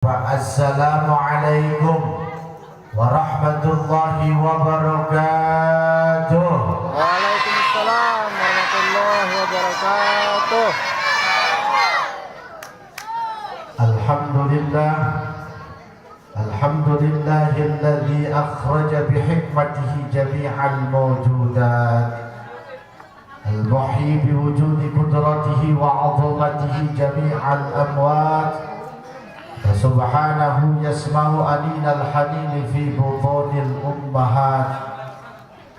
Assalamualaikum warahmatullahi wabarakatuh. Waalaikumsalam warahmatullahi wabarakatuh. Alhamdulillah, alhamdulillahilladzi akhraja bihikmatihi jami'al mawjudat, al-muhyi biwujudi qudratihi wa 'azamatihi jami'al amwat. Subhanahu yasma'u alinal hanini fi butunil ummahat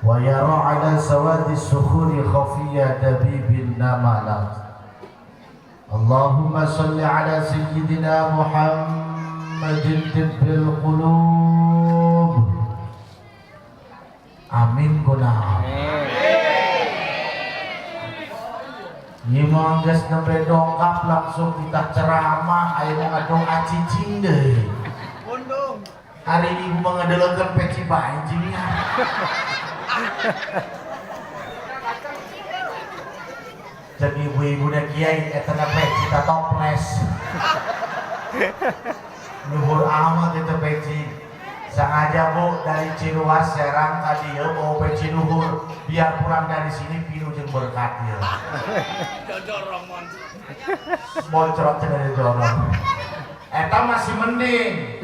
wa yara ala sawadi sukhuri khafiyya dabibin namalat. Allahumma salli ala sayyidina Muhammadin tibbil qulub. Amin kuna. Imam gas nembe dongkap langsung kita ceramah ayo ngadoa cicing deh. Hari ini mengedelokan peci banjingnya. Jadi ibu-ibu dan kiai etana peci ta toples. Nuhur amat itu peci. Sengaja bu dari Ciluas Serang tadi ya mau peci nuhur biar pulang dari sini pilu jeung berkat ya. Dorong Bocorot dari dorong. Eta masih mending.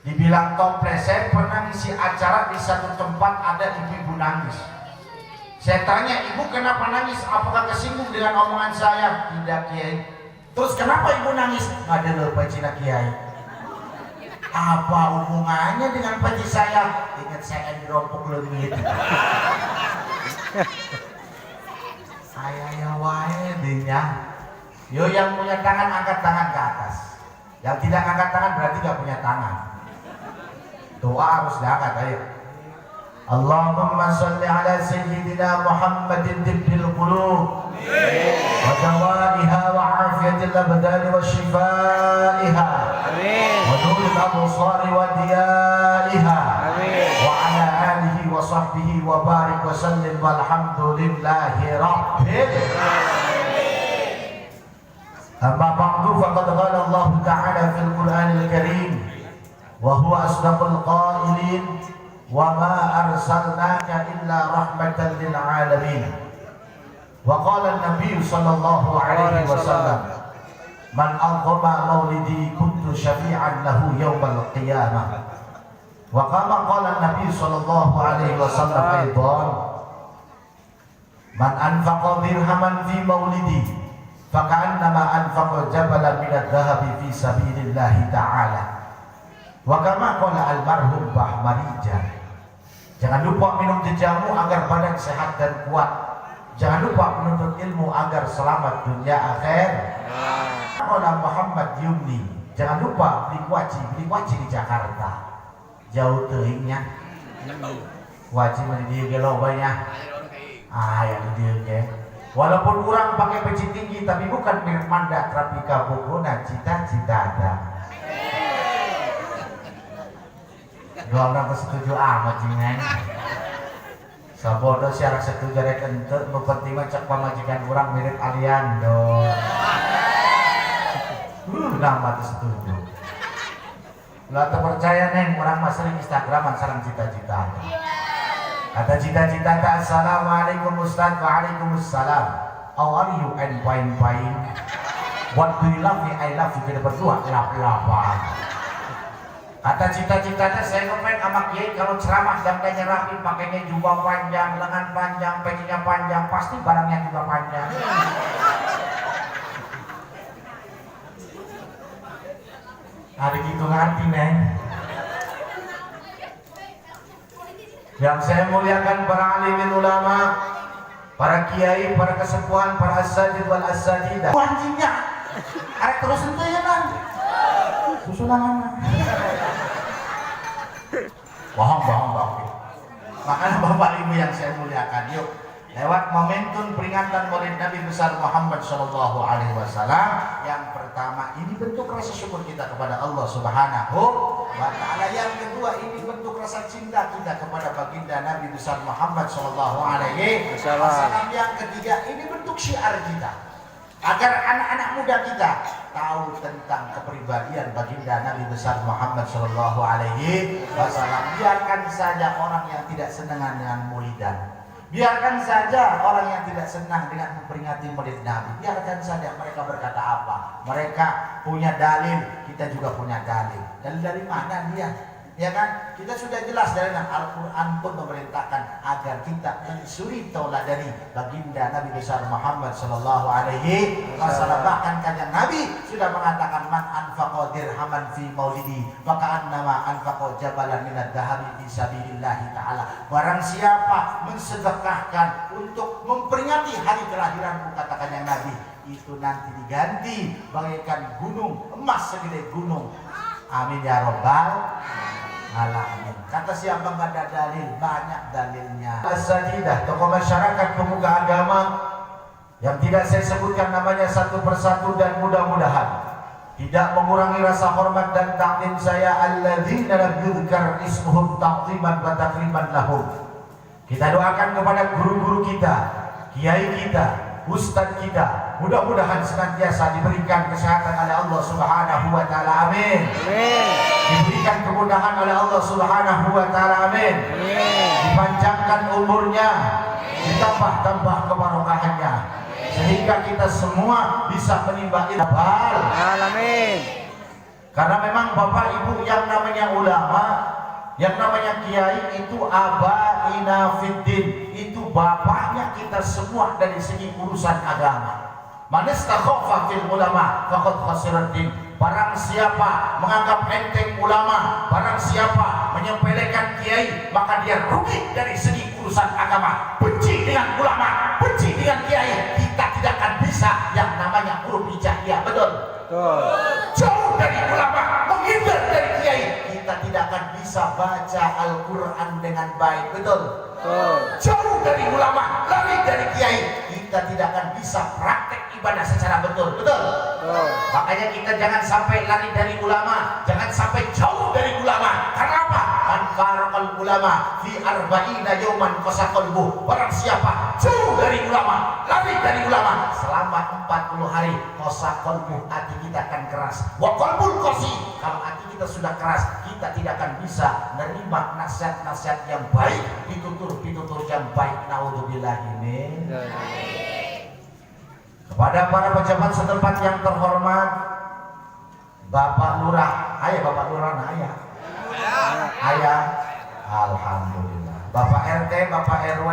Dibilang toples, saya pernah ngisi acara di satu tempat ada ibu-ibu nangis. Saya tanya, ibu kenapa nangis? Apakah kesinggung dengan omongan saya? Tidak kiai. Terus kenapa ibu nangis? Nggak ada lupa cina kiai. Apa hubungannya dengan peci saya? Ingat saya dirompok leungit. Saya wae dinya. Yo yang punya tangan angkat tangan ke atas. Yang tidak angkat tangan berarti gak punya tangan. Doa harus diangkat ayo. Allahumma sholli ala sayyidina Muhammadin tibbil qulub wa dawaiha wa afiyatil abdani wa shifaiha. Amin. Wa nuril absari wa diyaiha. Amin. Wa ala alihi wa sahbihi wa barik wa sallim walhamdulillahi rabbil alamin. Amma ba'du faqad qala Allah ta'ala fil Qur'anil Karim wa huwa asdaqul qailin wa ma arsalnaka illa rahmatan lil alamin. Wa qala an-nabiy sallallahu alaihi wasallam man aqama maulidi kuntu syafi'an lahu yawmal qiyamah. Wa kama qala an-nabiy sallallahu alaihi wasallam aidan man anfaqa dirhaman fi maulidi faka'annama anfaqa jabalan min adh-dhahabi fi sabilillahi ta'ala. Wa kama qala al-marhum Bahmarija, jangan lupa minum jamu agar badan sehat dan kuat. Jangan lupa menuntut ilmu agar selamat dunia akhir. Qala Muhammad Yumni, jangan lupa beli kuaci di Jakarta. Jauh teuingnya. Kuaci mah di dieu lobanya. Yang di dieu ge. Walaupun kurang pakai peci tinggi tapi bukan milik mandat Trapika Bogona cita-cita ada. Dua orang setuju amat jingan. Sabodo siarak setuju rek ente nu penting mah cek pamajikan urang mirip Aliando. Nama setuju. Lah percaya neng urang mah sering Instagraman sareng cita-cita. Kata cita-cita ta assalamualaikum Ustaz. Waalaikumsalam. How are you and fine. What do you love me? I love you. Kita berdua lap-lapan. Kata cita-citanya saya ngefans sama kiai kalau ceramah dandannya rapi, pakainya jubah panjang, lengan panjang, pecinya panjang, pasti barangnya juga panjang. Ada gitu ngerti neng. Yang saya muliakan para alimin ulama, para kiai, para kesepuhan, para as-sajid wal as-sajidah. Anjingnya, arek terus itu ya nang. Susulangan. Bohong. Makanya Bapak Ibu yang saya muliakan, yuk lewat momentum peringatan Maulid Nabi besar Muhammad Shallallahu Alaihi Wasallam, yang pertama ini bentuk rasa syukur kita kepada Allah Subhanahu wa Ta'ala. Yang kedua ini bentuk rasa cinta kita kepada baginda Nabi besar Muhammad Shallallahu Alaihi Wasallam. Yang ketiga ini bentuk syiar kita. agar anak-anak muda kita tahu tentang kepribadian baginda Nabi besar Muhammad Shallallahu Alaihi Wasallam. Biarkan saja orang yang tidak senang dengan maulidan, biarkan saja orang yang tidak senang dengan memperingati maulid Nabi, biarkan saja mereka berkata apa. Mereka punya dalil, kita juga punya dalil. Dalil dari mana dia? Ya kan, kita sudah jelas dari Al-Quran pun memerintahkan agar kita mensuri tauladani baginda Nabi besar Muhammad Sallallahu Alaihi Wasallam. Bahkan kanjeng Nabi sudah mengatakan, man anfaqa dirhaman fi maulidi maka annama anfaqa jabalan minad dahabi fi sabilillahi ta'ala. Barang siapa mensedekahkan untuk memperingati hari kelahiranku, kata kanjeng Nabi, itu nanti diganti bagaikan gunung emas segede gunung. Amin ya robbal alamin. Kata siapa nggak ada dalil? Banyak dalilnya. As-Sadidah, tokoh masyarakat, pemuka agama yang tidak saya sebutkan namanya satu persatu, dan mudah-mudahan tidak mengurangi rasa hormat dan taklim saya, alladzina lam yudhkar ismuhum ta'ziman wa takriman lahum. Kita doakan kepada guru-guru kita, kiai kita, ustadz kita, mudah-mudahan senantiasa diberikan kesehatan oleh Allah Subhanahu wa taala. Amin. Diberikan kemudahan oleh Allah Subhanahu wa taala. Amin. Dipanjangkan umurnya, ditambah-tambah kebarokahannya, sehingga kita semua bisa menimba ilmu. Amin. Karena memang Bapak Ibu yang namanya ulama, yang namanya kiai itu abaina fiddin, itu bapaknya kita semua dari segi urusan agama. Man istakhafa fil ulama faqad khasirat din. Barang siapa menganggap enteng ulama, barang siapa menyepelekan kiai, maka dia rugi dari segi urusan agama. Benci dengan ulama, benci dengan kiai, kita tidak akan bisa yang namanya huruf hijaiyah. Betul? Jauh dari ulama, menghindar dari kiai, kita tidak akan bisa baca Al-Quran dengan baik. Betul? Jauh dari ulama, lari dari kiai, kita tidak akan bisa praktek ibadah secara betul. Betul? Makanya kita jangan sampai lari dari ulama, jangan sampai jauh dari ulama. Karena apa? Man farakal ulama fi arba'ina yawman qasaqalbu. Barang siapa jauh dari ulama, lari dari ulama selama 40 hari, qasaqalbu, hati kita akan keras. Wa qalbul qasi, kalau hati kita sudah keras, kita tidak akan bisa menerima nasihat-nasihat yang baik, pitutur yang baik. Naudzubillahi min. Kepada para pejabat setempat yang terhormat, Bapak Lurah, ayah Bapak Lurah, ayah, alhamdulillah. Bapak RT, Bapak RW,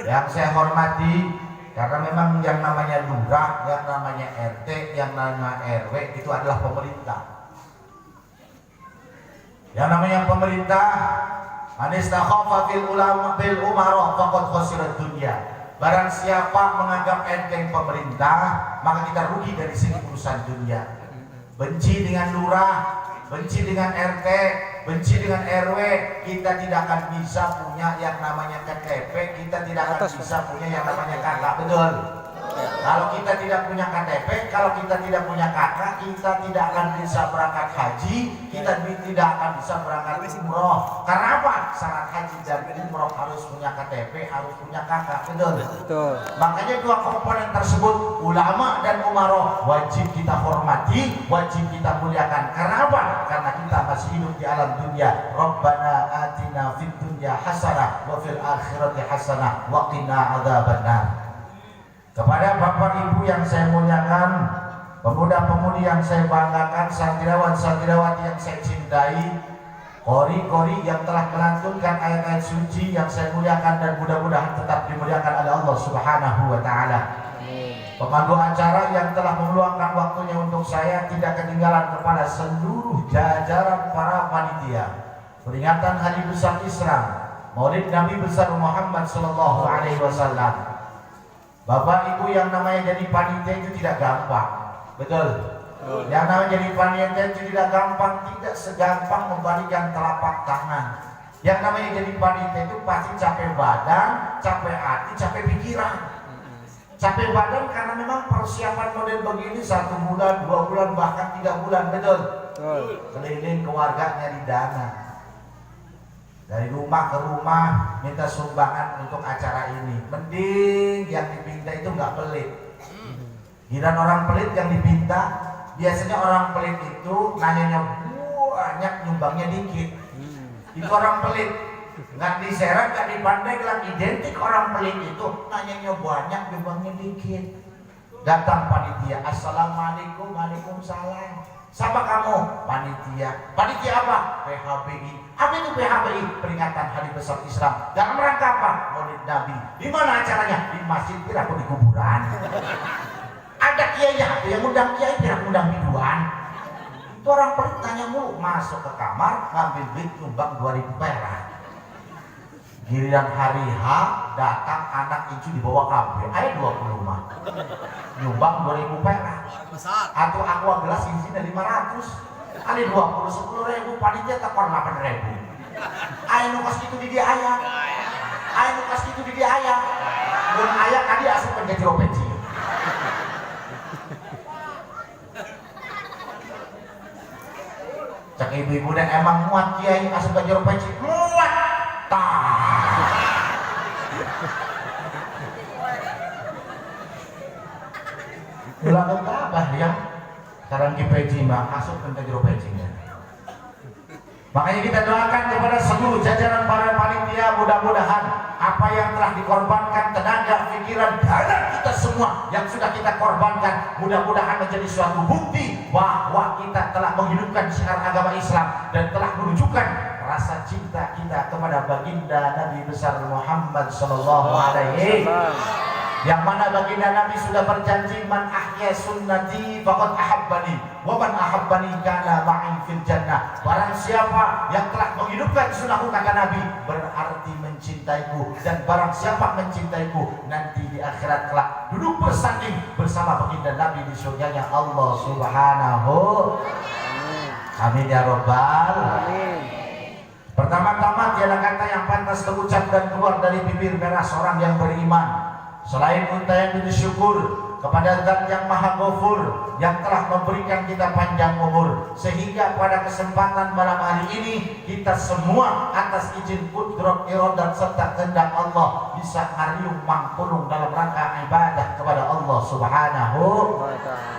yang saya hormati, karena memang yang namanya lurah, yang namanya RT, yang namanya RW itu adalah pemerintah. Yang namanya pemerintah, man istakhafa fil ulama bil umara faqad khasirat dunya. Barang siapa menganggap enteng pemerintah, maka kita rugi dari segi urusan dunia. Benci dengan lurah, benci dengan RT, benci dengan RW, kita tidak akan bisa punya yang namanya KTP, kita tidak akan bisa punya yang namanya kakak. Betul? Kalau kita tidak punya KTP, kalau kita tidak punya kakak, kita tidak akan bisa berangkat haji, kita tidak akan bisa berangkat umroh. Karena apa? Syarat haji dan umroh harus punya KTP, harus punya kakak. Betul? Betul. Makanya dua komponen tersebut, ulama dan umaroh, wajib kita hormati, wajib kita muliakan. Karena apa? Karena kita masih hidup di alam dunia. Rabbana atina fid dunya hasanah wa fil akhirati hasanah wa qina adzabannar. Kepada Bapak Ibu yang saya muliakan, pemuda-pemudi yang saya banggakan, santriwan-santriwati yang saya cintai, kori-kori yang telah melantunkan ayat-ayat suci yang saya muliakan dan mudah-mudahan tetap dimuliakan oleh Allah Subhanahu wa taala. Pemandu acara yang telah meluangkan waktunya untuk saya, tidak ketinggalan kepada seluruh jajaran para panitia peringatan Hari Besar Islam, Maulid Nabi besar Muhammad sallallahu alaihi wasallam. Bapak Ibu, yang namanya jadi panitia itu tidak gampang. Betul? Yang namanya jadi panitia itu tidak gampang, tidak segampang membalikan telapak tangan. Yang namanya jadi panitia itu pasti capek badan, capek hati, capek pikiran. Capek badan karena memang persiapan model begini 1 bulan, 2 bulan, bahkan 3 bulan. Betul? Keliling keluarga nyari dana, dari rumah ke rumah minta sumbangan untuk acara ini. Mending yang di dipinta itu nggak pelit. Giliran orang pelit yang dipinta, biasanya orang pelit itu nanyanya banyak, nyumbangnya dikit. Itu orang pelit. Nggak diseret, nggak dipandai, nggak identik orang pelit itu nanyanya banyak, nyumbangnya dikit. Datang panitia, assalamualaikum, waalaikumsalam. Siapa kamu? Panitia. Panitia apa? PHBI. Apa itu PHBI? Peringatan Hari Besar Islam. Dalam rangka apa? Maulid Nabi. Di mana acaranya? Di masjid, kira aku di kuburan. Ada kiai yang undang kiai, kira undang biduan. Itu orang pelit tanya mulu, masuk ke kamar, ngambil duit, nyumbang 2.000 perak. Giliran hari H, datang anak itu dibawa KB, ayo 20 mah. Nyumbang 2.000 perak. Atau aqua gelas isinya 500. Ada 20, 10.000, panitia takon 8.000. Ayo nukas itu di dia ayah. Ayo nukas itu di dia ayah. Dan ayah tadi asup menjadi opeci. Cak ibu-ibu dan emang muat kiai asup menjadi opeci. Muat. Ulang apa ya? Sekarang di peci mah masuk ke jero pecinya. Makanya kita doakan kepada seluruh jajaran para panitia, mudah-mudahan apa yang telah dikorbankan, tenaga, pikiran, dana kita semua yang sudah kita korbankan, mudah-mudahan menjadi suatu bukti bahwa kita telah menghidupkan syiar agama Islam dan telah menunjukkan rasa cinta kita kepada baginda Nabi besar Muhammad sallallahu alaihi wasallam, yang mana baginda Nabi sudah berjanji, man ahya sunnati faqad ahabbani wa man ahabbani kana ma'i fil jannah. Barang siapa yang telah menghidupkan sunnahku, kata Nabi, berarti mencintaiku, dan barang siapa mencintaiku, nanti di akhirat kelak duduk bersanding bersama baginda Nabi di surganya Allah Subhanahu. Amin ya rabbal alamin. Pertama-tama tiada kata yang pantas terucap dan keluar dari bibir merah seorang yang beriman selain untayan puji syukur kepada Zat yang Maha Ghafur yang telah memberikan kita panjang umur, sehingga pada kesempatan malam hari ini kita semua atas izin qudrat iradat serta kehendak Allah bisa ngariung mangkulung dalam rangka ibadah kepada Allah Subhanahu wa ta'ala.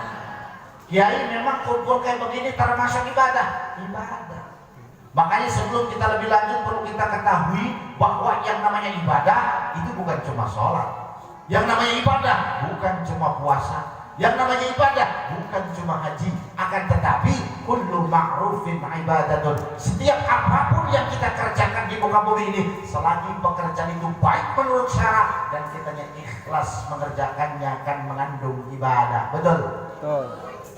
Kiai memang kumpul kayak begini termasuk ibadah. Makanya sebelum kita lebih lanjut perlu kita ketahui bahwa yang namanya ibadah itu bukan cuma sholat, yang namanya ibadah bukan cuma puasa, yang namanya ibadah bukan cuma haji, akan tetapi kullu ma'rufin ibadatun. Setiap apapun yang kita kerjakan di muka bumi ini, selagi pekerjaan itu baik menurut syara dan kitanya ikhlas mengerjakannya, akan mengandung ibadah. Betul? Betul.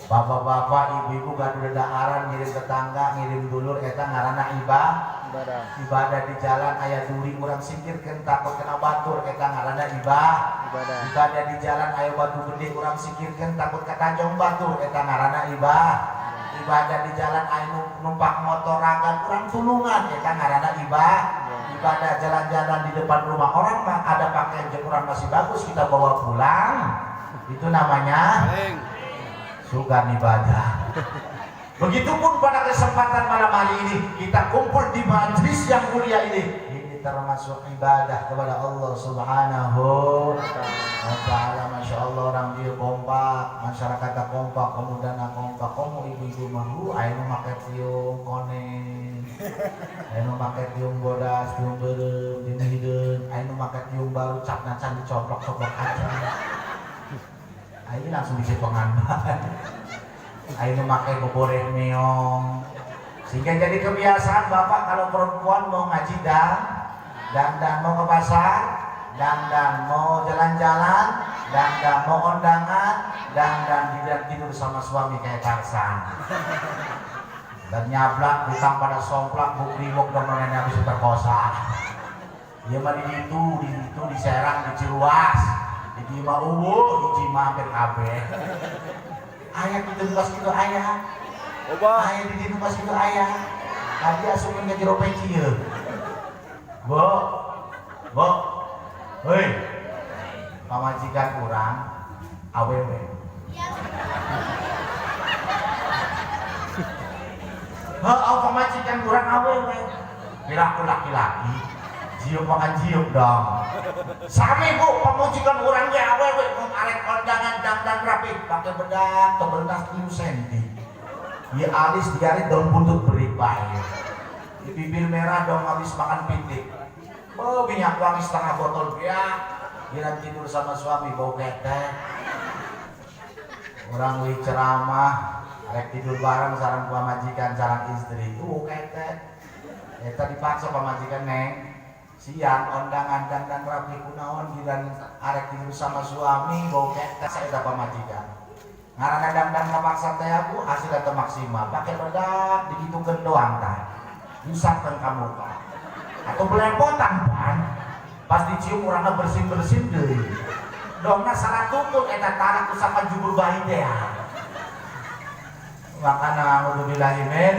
Bapak-bapak, ibu-ibu gaduh dadaharan ngirim tetangga, ngirim dulur, eta ngaranna ibadah. Ibadah di jalan aya duri urang singkirkeun takut kena batur, eta ngaranna ibadah. Ibadah di jalan aya batu gede urang singkirkeun takut katanjong batur, eta ngaranna ibadah di jalan aya numpak motor ragan urang tulungan, eta ngaranna ibadah jalan-jalan di depan rumah orang mah ada pakaian jeung urang masih bagus kita bawa pulang. Itu namanya sugan ibadah. Begitupun pada kesempatan malam hari ini kita kumpul di majlis yang mulia ini termasuk ibadah kepada Allah Subhanahu wa ta'ala. Masya Allah, orang dia kompak, masyarakat kompak, pemuda kompak, kamu ibu-ibu mahu ayo memakai tiung konen, ayo memakai tiung bodas, tiung berem, tiung hidung, ayo memakai tiung baru cap-nacan dicoplok-coplok aja. Ayo langsung bisa pengantar. Ayo memakai beboreh meong, sehingga jadi kebiasaan bapak kalau perempuan mau ngaji dan mau ke pasar, dan mau jalan-jalan, dan mau undangan, dan tidur sama suami kayak Tarsan. Dan nyablak, hutang pada somplak, buk-ribuk dan mengenai habis terkosa. Dia mah di Serang, di Ciluas. Di Mauwo, hiji mampir kabeh. Ayah di tempat itu ayah. Ayah di tempat itu ayah. Tadi asukin ke jero peci ya. Bo. Hei. Pamajikan kurang awewe. Pamajikan kurang awewe. Kira aku laki-laki. Jiuk makan jiuk dong. Sami bu, pemujikan orangnya awewe arek kondangan dangdang rapi pakai bedak tebelas 10 cm. Ya alis digarit daun buntut berik baik. Di bibir merah dong habis makan pitik. Oh minyak wangi setengah botol ya. Dia tidur sama suami bau ketek. Orang wih ceramah, arek tidur bareng sarang majikan sarang istri. Ketek. Eta dipaksa pamajikan neng. Siang kondangan dan rapi kunaon giran arek tidur sama suami bau ketek saya dapat majikan. Ngaranna dangdang kapaksa teh aku hasil eta maksimal. Pakai bedak digitukeun doang tah. Nyusapkeun ka muka. Atau belepotan pan. Pas dicium urangna bersin-bersin deui. Dongna salah tukul eta tarik usapan jubur bayi teh. Makana alhamdulillah min.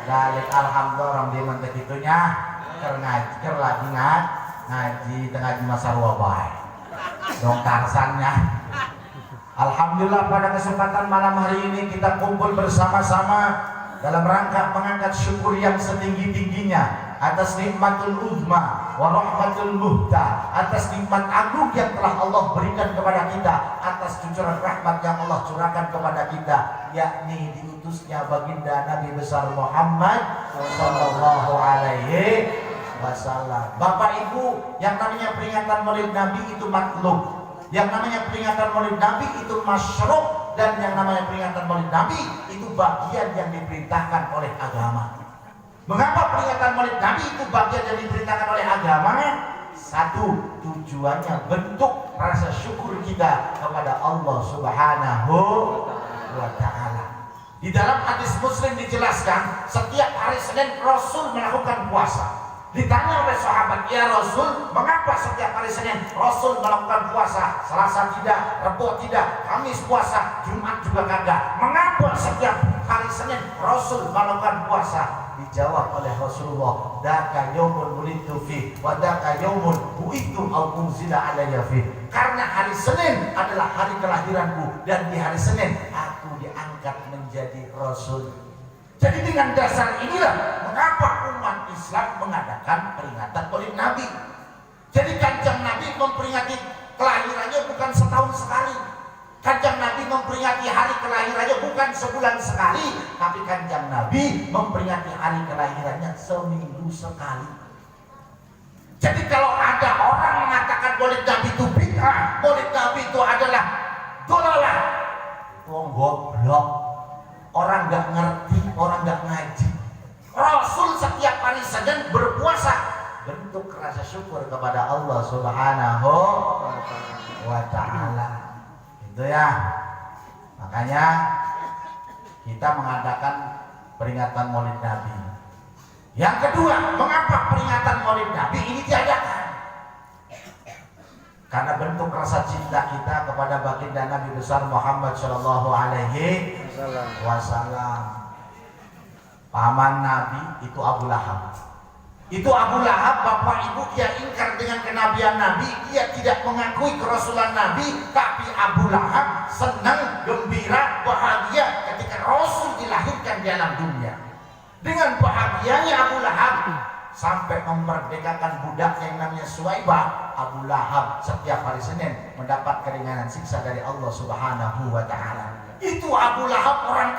Dalik alhamdulillah orang dia mantep itunya. Ker lagi ngaji tengah masa wabai dong tarsannya. Alhamdulillah pada kesempatan malam hari ini kita kumpul bersama-sama dalam rangka mengangkat syukur yang setinggi-tingginya atas nikmatul uzma wa rahmatul muhta, atas nikmat agung yang telah Allah berikan kepada kita, atas cucuran rahmat yang Allah curahkan kepada kita, yakni diutusnya baginda Nabi besar Muhammad sallallahu alaihi wasallam. Bapak Ibu, yang namanya peringatan Maulid Nabi itu maklum, yang namanya peringatan Maulid Nabi itu masyru', dan yang namanya peringatan Maulid Nabi itu bagian yang diperintahkan oleh agama. Mengapa peringatan Maulid Nabi itu bagian yang diperintahkan oleh agama? Satu, tujuannya bentuk rasa syukur kita kepada Allah Subhanahu wa ta'ala. Di dalam hadis Muslim dijelaskan, setiap hari Senin Rasul melakukan puasa. Ditanya oleh sahabat, ya Rasul, mengapa setiap hari Senin Rasul melakukan puasa? Selasa tidak, Rebo tidak, Kamis puasa, Jumat juga kagak. Mengapa setiap hari Senin Rasul melakukan puasa? Dijawab oleh Rasulullah, daka yaumun wulidtu fi wa daka yaumun bu'ithu au unzila alayya fi. Karena hari Senin adalah hari kelahiranku, dan di hari Senin aku diangkat menjadi Rasul. Jadi dengan dasar inilah mengapa umat Islam mengadakan peringatan Maulid Nabi. Jadi Kanjeng Nabi memperingati kelahirannya bukan setahun sekali. Kanjeng Nabi memperingati hari kelahirannya bukan sebulan sekali, tapi Kanjeng Nabi memperingati hari kelahirannya seminggu sekali. Jadi kalau ada orang mengatakan Maulid Nabi itu bid'ah, Maulid Nabi itu adalah dolalah, wong goblok. Orang nggak ngerti, orang nggak ngaji. Rasul setiap hari Senin berpuasa, bentuk rasa syukur kepada Allah Subhanahu wa ta'ala. Itu ya. Makanya kita mengadakan peringatan Maulid Nabi. Yang kedua, mengapa peringatan Maulid Nabi ini diadakan? Karena bentuk rasa cinta kita kepada baginda Nabi besar Muhammad sallallahu alaihi wasallam. Paman Nabi itu Abu Lahab. Itu Abu Lahab, Bapak Ibu, dia ingkar dengan kenabian Nabi, dia tidak mengakui kerasulan Nabi, tapi Abu Lahab senang, gembira, bahagia ketika Rasul dilahirkan di alam dunia. Dengan bahagianya Abu Lahab sampai memerdekakan budaknya yang namanya Suwaibah, Abu Lahab setiap hari Senin mendapat keringanan siksa dari Allah Subhanahu wa ta'ala. Itu Abu Lahab orang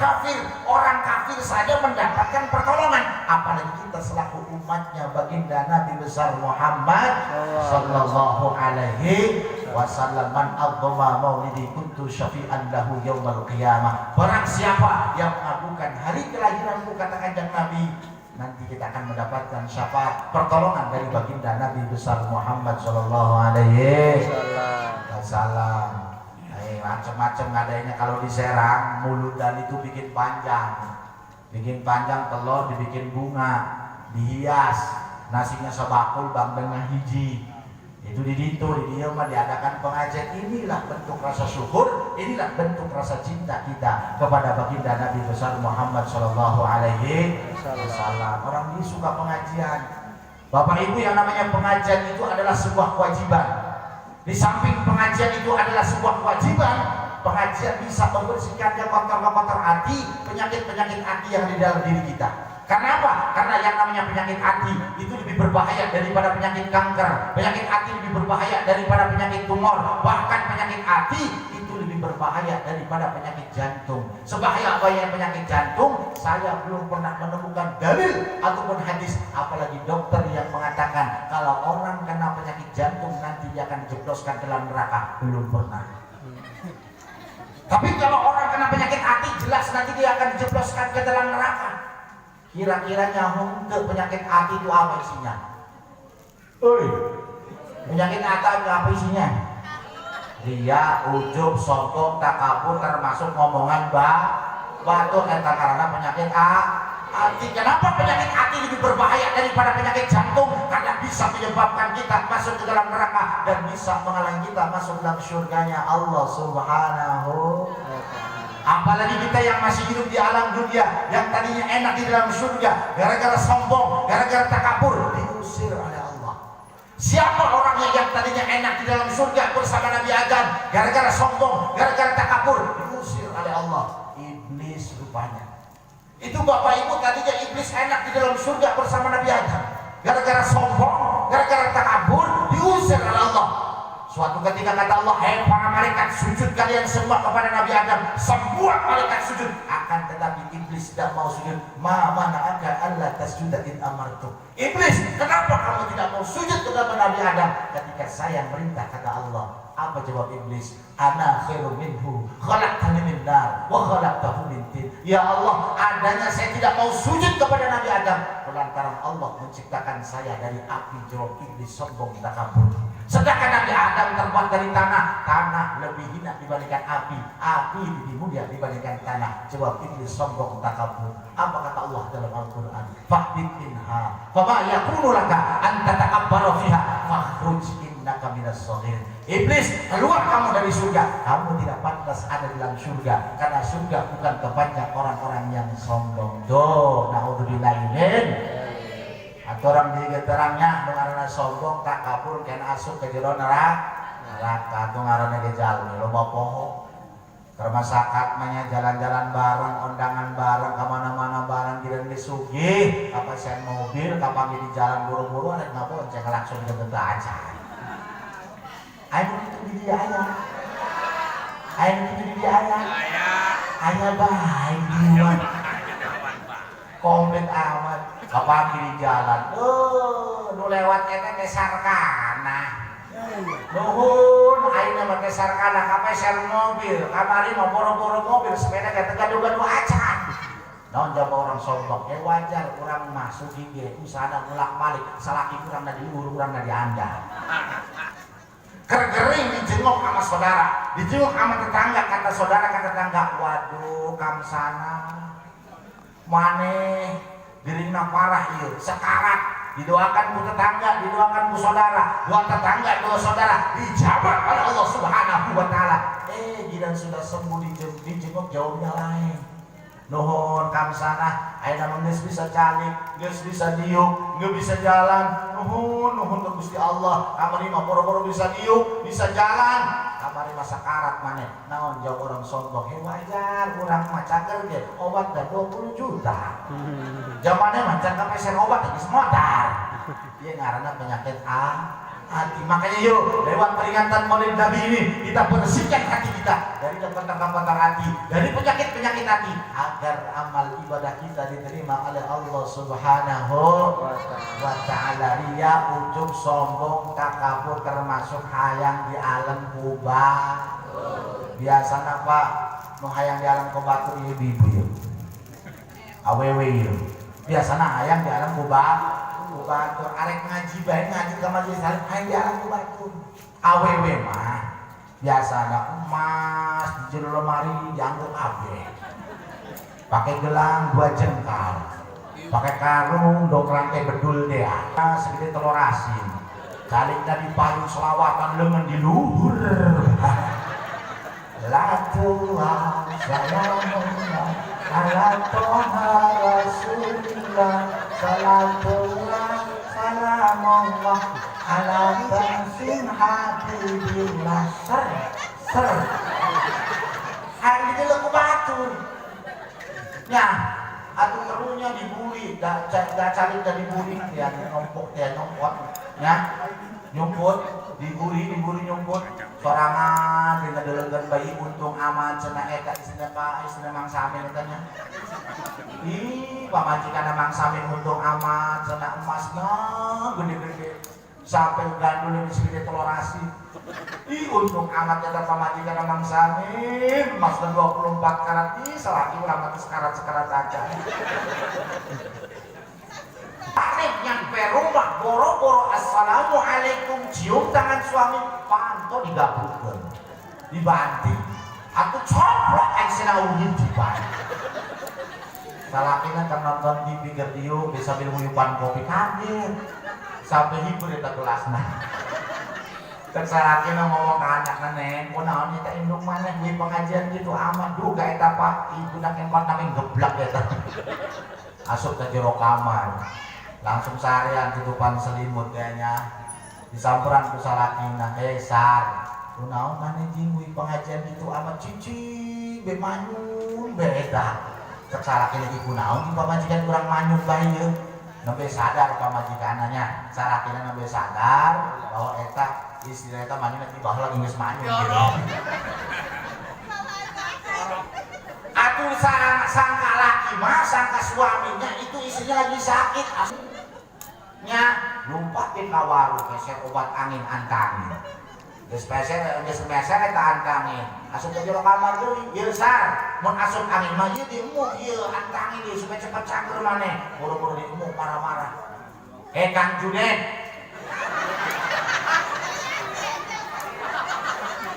kafir saja mendapatkan pertolongan, apalagi kita selaku umatnya baginda Nabi besar Muhammad sallallahu alaihi wasallam. Man adzama maulidi kuntu syafi'an lahu yaumal qiyamah. Barang siapa yang mengagungkan hari kelahiranku, kata Kanjeng Nabi, nanti kita akan mendapatkan syafaat pertolongan dari baginda Nabi besar Muhammad sallallahu alaihi wasallam. Macam-macam adanya kalau di Serang, mulut dan itu bikin panjang, telur dibikin bunga, dihias, nasinya sebakul bang dengan hiji. Itu di dia mah diadakan pengajian. Inilah bentuk rasa syukur, inilah bentuk rasa cinta kita kepada baginda Nabi besar Muhammad sallallahu alaihi wasallam. Orang ini suka pengajian. Bapak Ibu, yang namanya pengajian itu adalah sebuah kewajiban. Di samping pengajian itu adalah sebuah kewajiban, pengajian bisa membersihkan kotor-kotor hati, penyakit-penyakit hati yang di dalam diri kita. Kenapa? Karena yang namanya penyakit hati itu lebih berbahaya daripada penyakit kanker. Penyakit hati lebih berbahaya daripada penyakit tumor. Bahkan penyakit hati itu lebih berbahaya daripada penyakit jantung. Sebahaya apa yang penyakit jantung, saya belum pernah menemukan dalil ataupun hadis, apalagi dokter yang mengatakan kalau orang kena penyakit jantung nanti dia akan dijebloskan ke dalam neraka. Belum pernah. Tapi kalau orang kena penyakit hati, jelas nanti dia akan dijebloskan ke dalam neraka. Kira-kiranya untuk penyakit hati itu apa isinya? Penyakit hati apa isinya? Ria, ujub, sombong, takabur, termasuk ngomongan batu, karena penyakit hati. Kenapa penyakit hati lebih berbahaya daripada penyakit jantung? Karena bisa menyebabkan kita masuk ke dalam neraka dan bisa menghalangi kita masuk dalam surganya Allah Subhanahu. Apalagi kita yang masih hidup di alam dunia, yang tadinya enak di dalam surga, gara-gara sombong, gara-gara takabur, diusir oleh Allah. Siapa orangnya yang tadinya enak di dalam surga bersama Nabi Adam, gara-gara sombong, gara-gara takabur, diusir oleh Allah? Iblis rupanya. Itu Bapak Ibu tadinya iblis enak di dalam surga bersama Nabi Adam, gara-gara sombong, gara-gara takabur, diusir oleh Allah. Suatu ketika kata Allah, "Hai para malaikat, sujud kalian semua kepada Nabi Adam." Semua malaikat sujud, akan tetapi iblis tidak mau sujud. Ma mana'aka alla tasjuda in amartu. Iblis, kenapa kamu tidak mau sujud kepada Nabi Adam ketika saya merintah? Kata Allah. Apa jawab iblis? Ana khairum minhu, khalaqtani min nar wa khalaqtahu min tin. Ya Allah, adanya saya tidak mau sujud kepada Nabi Adam lantaran Allah menciptakan saya dari api. Jawab iblis sombong takabur. Sedangkan Nabi Adam terbuat dari tanah, tanah lebih hina dibandingkan api, api lebih mulia dibandingkan tanah. Jawab iblis sombong takabur. Apa kata Allah dalam Al-Quran? Fahbit minha fama yakunu laka an tatakabbara fiha fakhruj innaka minas shaghirin. Iblis, keluar kamu dari surga. Kamu tidak pantas ada di dalam surga, karena surga bukan tempatnya orang-orang yang sombong. Doh, naudzubillahi min. Atau orang di geterangnya mengarana sombong, takabur, kena asup ke jero neraka. Itu ngarana gejalmi loba poho. Termasakat manya jalan-jalan bareng, undangan bareng, kemana-mana bareng, kira-kira sugih. Apa saya mobil, kapan di jalan buru-buru, ada ngapa cek langsung ke tenta aja. Ayo itu di dia ayah. Ayo itu di dia ayah. Ayah baik dia. Komplit amat. Kapan di jalan? Nu lewat eta teh sarkana. Nuhun, ayeuna mah teh sarkana kapeser mobil. Kamari mah boro-boro mobil, sepeda teh gaduh-gaduh acan. Naon jaba orang sombong? Wajar urang mah sugih ge usahana ngulak-malik, salaki urang na di luhur, urang na di andal. Kergering dijenguk sama saudara, dijenguk sama tetangga, kata saudara kata tetangga, waduh kamsana maneh dirinya parah ieu sekarat. Didoakan ku tetangga, didoakan ku saudara, doa tetangga, doa saudara dijawab oleh Allah Subhanahu wa taala. Jidan sudah sembuh dijenguk jawabnya lain. Nuhun kamsana, ayeuna mah geus bisa calik, geus bisa diuk, geus bisa jalan. Nuhun ke Gusti Allah. Kamari mah boro-boro bisa diuk, bisa jalan. Kamari mah sakarat maneh. Naon jauh orang sombong? Wajar, urang mah cager ge obat da 20 juta. Zamannya mah can kapesen obat geus modal. Ieu ngaranna penyakit hati. Makanya yuk, lewat peringatan Maulid Nabi ini kita bersihkan hati kita dari kotor-kotor hati, dari penyakit-penyakit hati, agar amal ibadah kita diterima oleh Allah Subhanahu wa ta'ala. Ria, ujub, sombong, takabur termasuk hayang di alam kubah. Biasana Pak, nu hayang di alam kubah itu ibu-ibu yuk, awewe yuk. Biasana hayang di alam kubah. Batur arek ngaji bae ngaji ka majelis salim hayang di alam ku batur. Awewe mah biasana emas di jero lemari dianggo kabeh. Pakai gelang 2 jengkal. Pakai karung dongkrang teh bedul deh. Segede telur asin. Calikna dipayung selawatan leungeun di luhur. La Tuhan salamullah ala toha rasulillah salatullah salamullah ala tansin habibillah ser hari itu lu batur ya atuh kerunya dibuli, dah cari dan dibuli dia ngompok dia nyongkot, ya nyongkot dibuli nyongkot sorangan dengan delegan bayi untung aman cenah eta istina Pak istina Mang Samin katanya. Ih pamajikan Mang Samin untung aman cenah emasnya gede-gede sampai gandul di sini telorasi. Ih untung amat eta pamajikan Mang Samin emas 24 karat ih selaki urang mah sekarat-sekarat aja. Tarik nyampe rumah boro-boro assalamualaikum cium tangan suami panto digabungkan dibanting aku coplok yang sinauhin dibanting salakina kan nonton TV gerdiu bisa sambil nguyupan kopi kaget sampai hibur eta gelasna tersalakina ngomong ke anaknya neng kunaon eta induk mana di pengajian gitu amat duga eta Pak ibu nak yang pantangin geblak eta asup ke jero kamar langsung seharian tutupan selimut kayaknya disamperan ku salakina sar kunaon maneh jingui pengajian gitu amat cici be manyun beda cek salakina di kunaon di pamajikan kurang manyun bae ye nembe sadar pamajikananya salakina nembe sadar bahwa eta istilah eta manyun di baheula geus manyun gitu atuh sangka laki mah sangka suaminya itu istrinya lagi sakit nya lumpatin ka warung geser obat angin antangin geus meser eta antangin asup ke jero kamar deui ieu sar mun asup angin mah ieu diemuk ieu antangin ieu supaya cepet cager maneh buru-buru diemuk marah-marah Kang Junet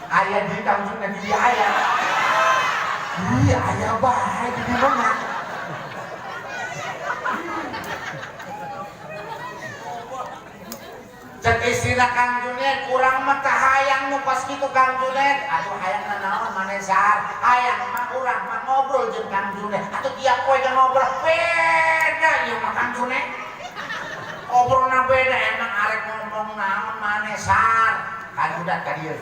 aya di Kang Junet di aya iya aya bae di mana cek istilah Kang Junet kurang mah teh hayang nu pas kitu Kang Junet atuh hayang naon maneh sar hayang mah urang mah ngobrol jeung Kang Junet atuh tiap poe teh ngobrol beda ieu mah Kang Junet obrolna beda emang arek ngomong naon maneh sar Kang Junet ka dieu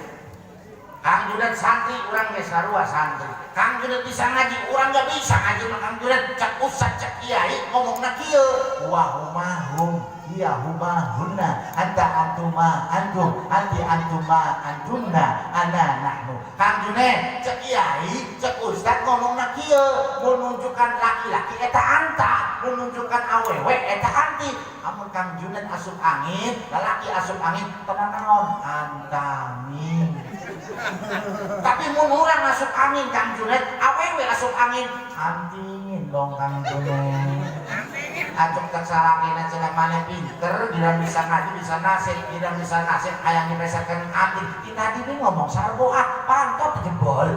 Kang Junet santri urang ge sarua santri Kang Junet bisa ngaji urang gak bisa ngaji mah Kang Junet cek ustaz cek kiai ngomongna kieu wa humahum iya humahunna anta antuma antum anti antuma antunna ana nahnu Kang Junet cek kiai cek ustaz ngomongna kieu menunjukkan laki-laki eta anta menunjukkan awewe eta anti amun Kang Junet asup angin lalaki asup angin tenang naon antami tapi mun urang asup angin Kang Junet awewe asup angin antingin dong Kang Junet acung tersalakina cenah maneh pinter bila bisa ngaji bisa nasib bila bisa nasib hayang dipeserkeun anting kita tadi ngomong sarboah pantot jebol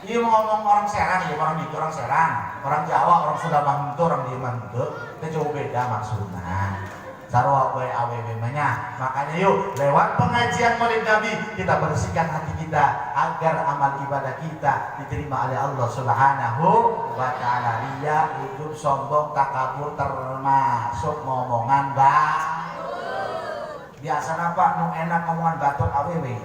ieu ngomong orang Serang ieu orang itu orang Serang orang Jawa orang Sunda mah henteu orang dieu mah henteu teh jauh beda maksudna sarua bae awewe mah nya makanya yuk lewat pengajian Maulid Nabi kita bersihkan hati kita agar amal ibadah kita diterima oleh Allah Subhanahu wa taala. Riya, ujub, sombong, takabur termasuk ngomongan biasana Pak nu enak ngomongan batur awewe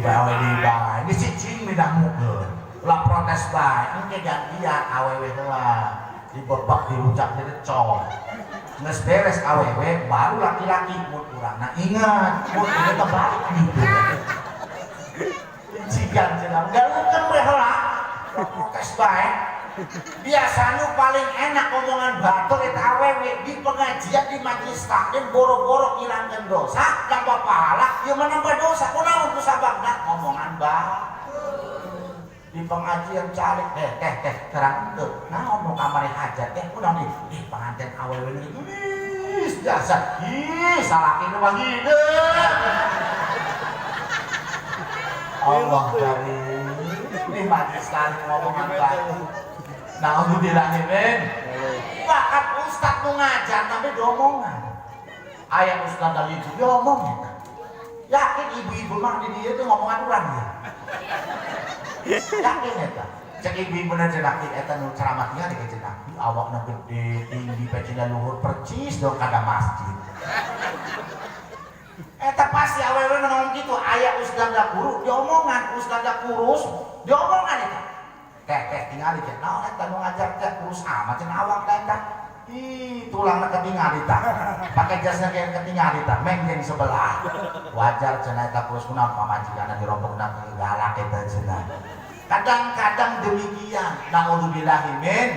bae ini cicing mindah mukeun lah protes bae engke gantian awewe heula dibebak dirucak direcok nges beres awewe baru laki-laki mun urangna ingat mun ieu teh balik gitu cigan cenah galukeun we heula protes bae biasanya paling enak omongan batur eta awewe di pengajian di majelis taklim boro-boro ngilangkeun dosa nambah pahala ieu mah nambah dosa kunaon ku sababna omongan batur di pengajian calik teh terang teu naon nu kamari hajat teh kunaon di panganten awewe geus dasar ih salaki nu mah hideung Allah dari di majelis taklim ngomongan batur nah untuk dilahirin bahkan ustad nu ngajar tapi diomongan ayah ustad dari itu diomong yakin ibu-ibu mah di dia tuh ngomongan urang ya yakin eta cek ibu-ibu na cenah eta nu ceramah nya di cenah awakna gede tinggi pecina luhur percis dong kada masjid eta pasti awewe ngomong gitu ayah ustad da guru diomongan ustad da kurus diomongan eta teh tinggal di nah eta nu ngajak teh kurus amat cenah awak datang ih tulangna ketinggali tah pakai jasna kayak ketinggali tah meng jeung sebelah wajar cenah eta kurus kunaon pamajikanna dirompokna galak eta cenah kadang-kadang demikian naudzubillahi min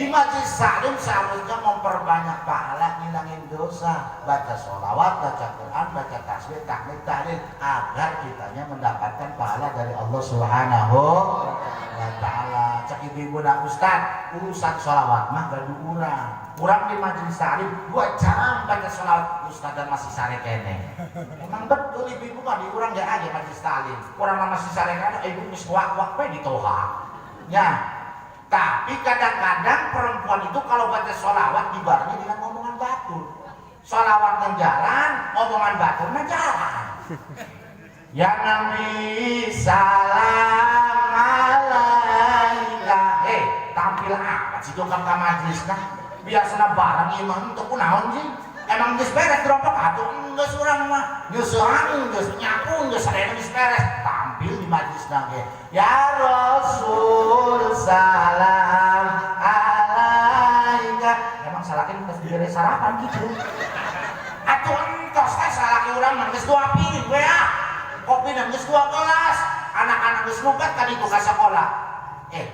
di majelis salim seharusnya memperbanyak pahala ngilangin dosa baca sholawat, baca Quran, baca tasbih, tahmid, tahlil agar kitanya mendapatkan pahala dari Allah Subhanahu wa ta'ala. Cek ibu-ibu dan ustad urusan sholawat mah gaduh urang di majelis salim 2 jam baca sholawat ustad dan masih sare kene emang betul ibu-ibu mah di urang gak aja majelis salim urang mah masih sare kene ibu geus wak-wak we ditoha nya. Tapi kadang-kadang perempuan itu kalau baca sholawat dibarengi dengan omongan batur. Sholawatnya jalan, omongan baturnya jalan. Ya Nabi salam alaika. Tampil apa sih dokter ka majlisna? Biasana bareng imam teu kunaon sih? Emang geus beres dropok atuh geus urang mah. Geus soang, geus nyapu, geus sadaya geus beres. Tampil di majlisna ge. Ya Rasul salam alaika. Emang salakin geus diberes sarapan gitu. Atuh entos teh salaki urang mah geus 2 piring we ah. Kopina geus 2 gelas. Anak-anak geus numpet ka ditu ka sakola. Teh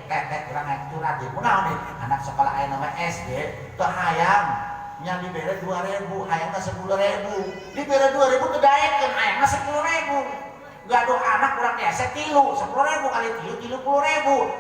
urang aya curhat deui. Kunaon deui? Anak sekolah aya nama SD teu hayang nya dibere 2.000, hayangna 10.000. Dibere 2.000 teu daekeun, hayangna 10.000. Gaduh anak urang desa 3, 10.000 kali 3 30.000.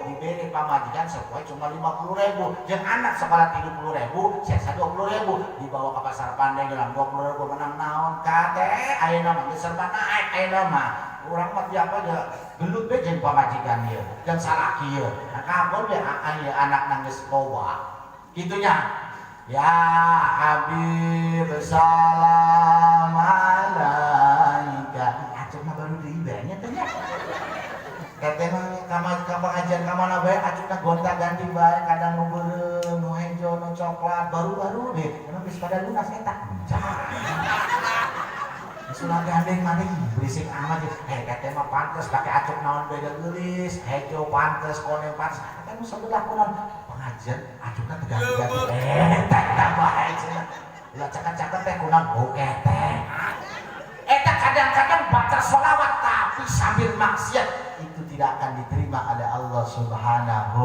Dibere pamajikan sepoe cuma 50.000. Jeung anak sekolah 30.000, sesa 20.000. Dibawa ka pasar Pandai gelang 20.000 menang naon ka teh ayeuna mah geus serba naek ayeuna mah. Urang mah tiapa ge gelut we jeung pamajikan ieu, jeung salaki ieu. Nah kabon we aya anak nang geus kowa. Kitunya. Ya Habib salam alaika. Acuk mah baru diibanya teh nya. Kate mah ka pengajian ka mana bae acukna gonta-ganti bae kadang nu beureum, nu hejo, nu coklat, baru-baru deh. Emang geus pada lunas eta. Sudah gandeng maning berisik amat ya. Kate mah pantes pakai acuk naon beda geulis, hejo pantes, kuning pantes. Kan nu sebelah kunaon pengajian acukna teu ganti-ganti. Teh bae cenah. Lah caket-caket teh kunaon bokeh teh. Eta kadang-kadang baca sholawat tapi sambil maksiat itu tidak akan diterima oleh Allah Subhanahu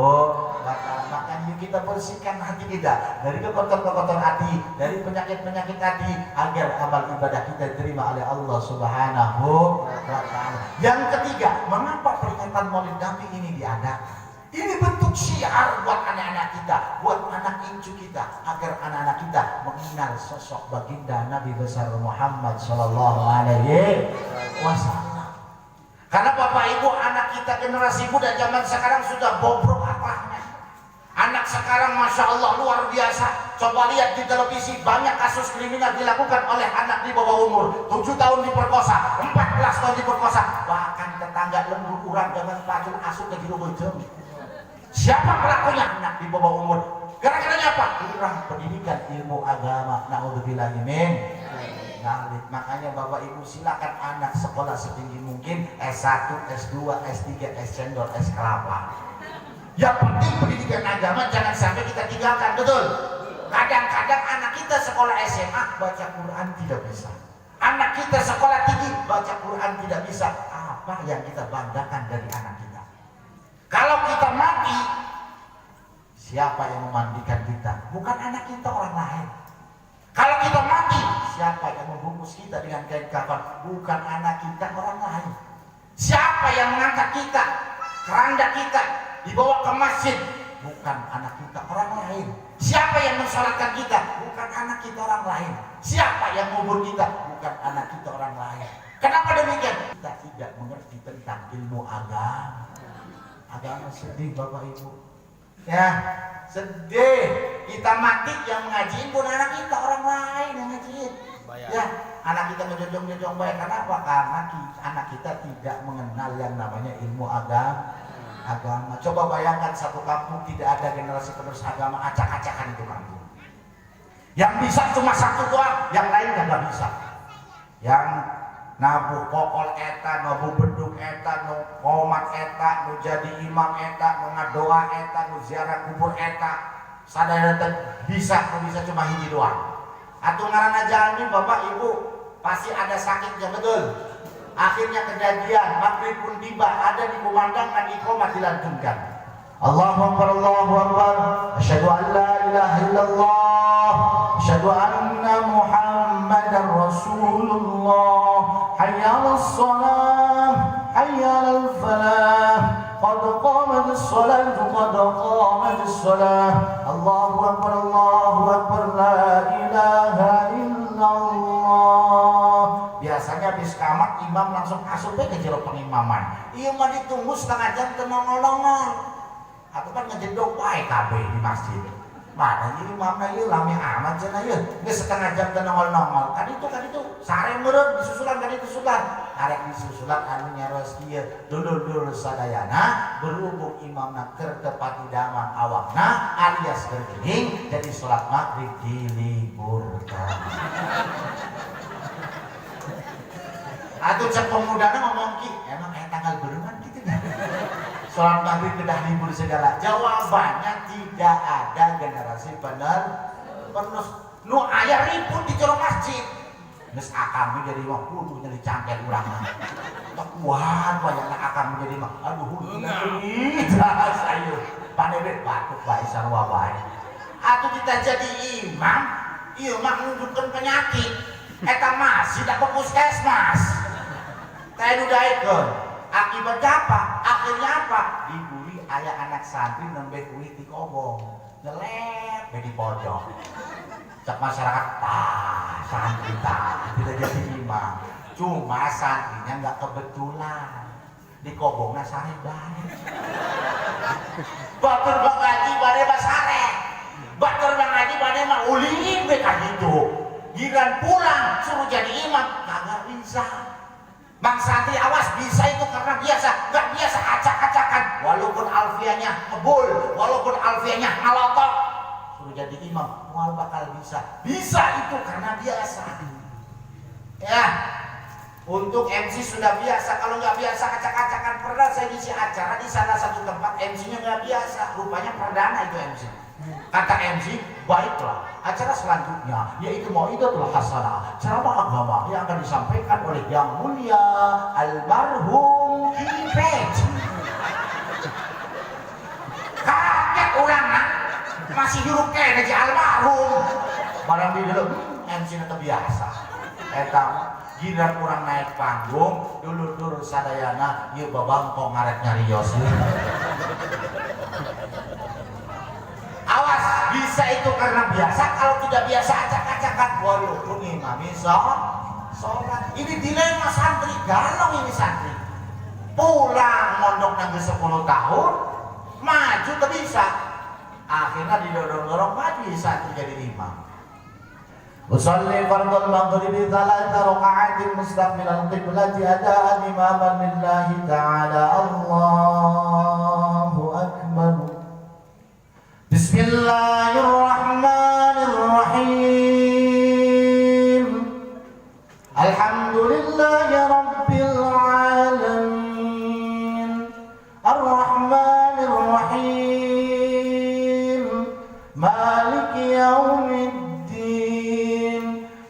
wa ta'ala. Makanya kita bersihkan hati kita dari kekotoran hati, dari penyakit-penyakit hati agar amal ibadah kita diterima oleh Allah Subhanahu wa ta'ala. Yang ketiga, mengapa peringatan Maulid Nabi ini diadakan? Ini bentuk syiar buat anak-anak kita, buat anak cucu kita, agar anak-anak kita mengenal sosok baginda Nabi besar Muhammad sallallahu alaihi wasallam. Karena Bapak Ibu, anak kita generasi muda zaman sekarang sudah bobrok akalnya. Anak sekarang Masya Allah luar biasa. Coba lihat di televisi, banyak kasus kriminal dilakukan oleh anak di bawah umur. 7 tahun diperkosa, 14 tahun diperkosa. Bahkan tetangga lembur kurang dengan pacul asuh ke jero beujeng. Siapa pelakunya? Anak di bawah umur. Gara-garanya apa? Kurang pendidikan ilmu agama. Naudzubillahi min dzalik. Makanya Bapak Ibu silakan anak sekolah setinggi mungkin S1, S2, S3, S cendol, S kelapa. Yang penting pendidikan agama jangan sampai kita tinggalkan, betul? Kadang-kadang anak kita sekolah SMA baca Quran tidak bisa. Anak kita sekolah tinggi baca Quran tidak bisa. Apa yang kita banggakan dari anak kita? Kalau kita mati, siapa yang memandikan kita? Bukan anak kita, orang lain. Kalau kita mati, siapa yang membungkus kita dengan kain kafan? Bukan anak kita, orang lain. Siapa yang mengangkat kita, keranda kita, dibawa ke masjid? Bukan anak kita, orang lain. Siapa yang mensolatkan kita? Bukan anak kita, orang lain. Siapa yang ngubur kita? Bukan anak kita, orang lain. Kenapa demikian? Kita tidak mengerti tentang ilmu agama. Agama sedih Bapak Ibu. Ya, sedih. Kita mati yang mengajiin pun anak kita, orang lain yang ngajiin. Ya, anak kita menjojong-jojong baik. Kenapa? Karena anak kita tidak mengenal yang namanya ilmu agama. Coba bayangkan satu kampung tidak ada generasi penerus agama, acak-acakan itu kampung. Yang bisa cuma satu doang, yang lain nggak bisa. Yang nabuh kokol eta, nabuh beduk eta, nu komat eta, nu jadi imam eta, nu ngadoa eta, nu ziarah kubur eta. Sadaya bisa cuma hiji doang. Atuh ngaranna jalmi Bapak Ibu pasti ada sakitnya betul. Akhirnya kejadian maghrib pun tiba, ada di kumandangkan iqamah dilantunkan. Allahu Akbar, Allahu Akbar. Asyhadu an la ilaha illallah. Asyhadu anna Muhammadar Rasulullah. Hayya 'alas shalah, hayya 'alal falah. Qad qamatis shalah, qad qamatis shalah. Allahu Akbar, Allahu Akbar. La ilaha illallah. Biasanya habis kamat imam langsung asup ke jero pengimaman. Ieu mah ditunggu setengah jam teu nongol-nongol. Aku kan ngejedok wae kabeh di masjid. Mana jadi imamna ieu lami amat cenah ieu. Geus setengah jam teu nongol-nongol. Kan itu sare meureun disusulan kan itu susulan. Arek disusulan anu nyaros kieu dulur-dulur sadayana berhubung imamna keur tepati damang awakna alias keur geuning jadi salat maghrib diliburkan. Atuh cek pemudana ngomong ki, emang tanggal beruman gitu kan? Sholat maghrib kedah libur segala. Jawabannya tidak ada generasi penerus. Nu aya ribut di jero masjid. Geus akam jadi mah kudu nyari cangket urang. Tak kuat bayangna akam jadi mah. Aduh ih das ayo. Panede batuk bae sarua bae. Atuh kita jadi imam, ieu mah nunjukkeun penyakit. Eta masih da puskesmas. Teh nu daekeun. Akibatnya apa? Akhirnya apa? Diburi ayah anak santri nembe kulit di kobong, ngelep di pojok. Cek masyarakat santri tidak jadi imam. Cuma santrinya nggak kebetulan di kobongnya sare bae. Batur bang ngaji bade basare, batur bang ngaji bade mah ulin be ka ditu. Giran pulang suruh jadi imam kagak bisa. Bang santri awas bisa itu karena biasa, nggak biasa acak-acakan. Walaupun alfiahnya ngebul, walaupun alfiahnya ngalotok, suruh jadi imam, mual bakal bisa. Bisa itu karena biasa. Ya, untuk MC sudah biasa. Kalau nggak biasa acak-acakan, pernah saya ngisi acara di salah satu tempat MC-nya nggak biasa, rupanya perdana itu MC. Kata MC, baiklah acara selanjutnya yaitu Mau'idatul Hasanah, ceramah agama yang akan disampaikan oleh Yang Mulia Almarhum Kipet. Kaget orang masih hirup kene si almarhum. Barang di dalam MC-nya terbiasa. Eta giliran orang naik panggung, dulur-dulur sadayana ieu babangkong ngarek nyarios. Awas, bisa itu karena biasa. Kalau tidak biasa acak-acakan, walaupun imami sholat. Ini dilema santri, galau ini santri. Pulang mondok nanti 10 tahun, maju tak bisa. Akhirnya didorong-dorong maju santri jadi imam. Usolli fardul maghribi 3 raka'atin mustaqbilal qiblati adaan imaman lillahi ta'ala. Allahu akbar. Bismillahirrahmanirrahim. Alhamdulillahi rabbil alamin. Arrahmanirrahim. Maliki yaumiddin.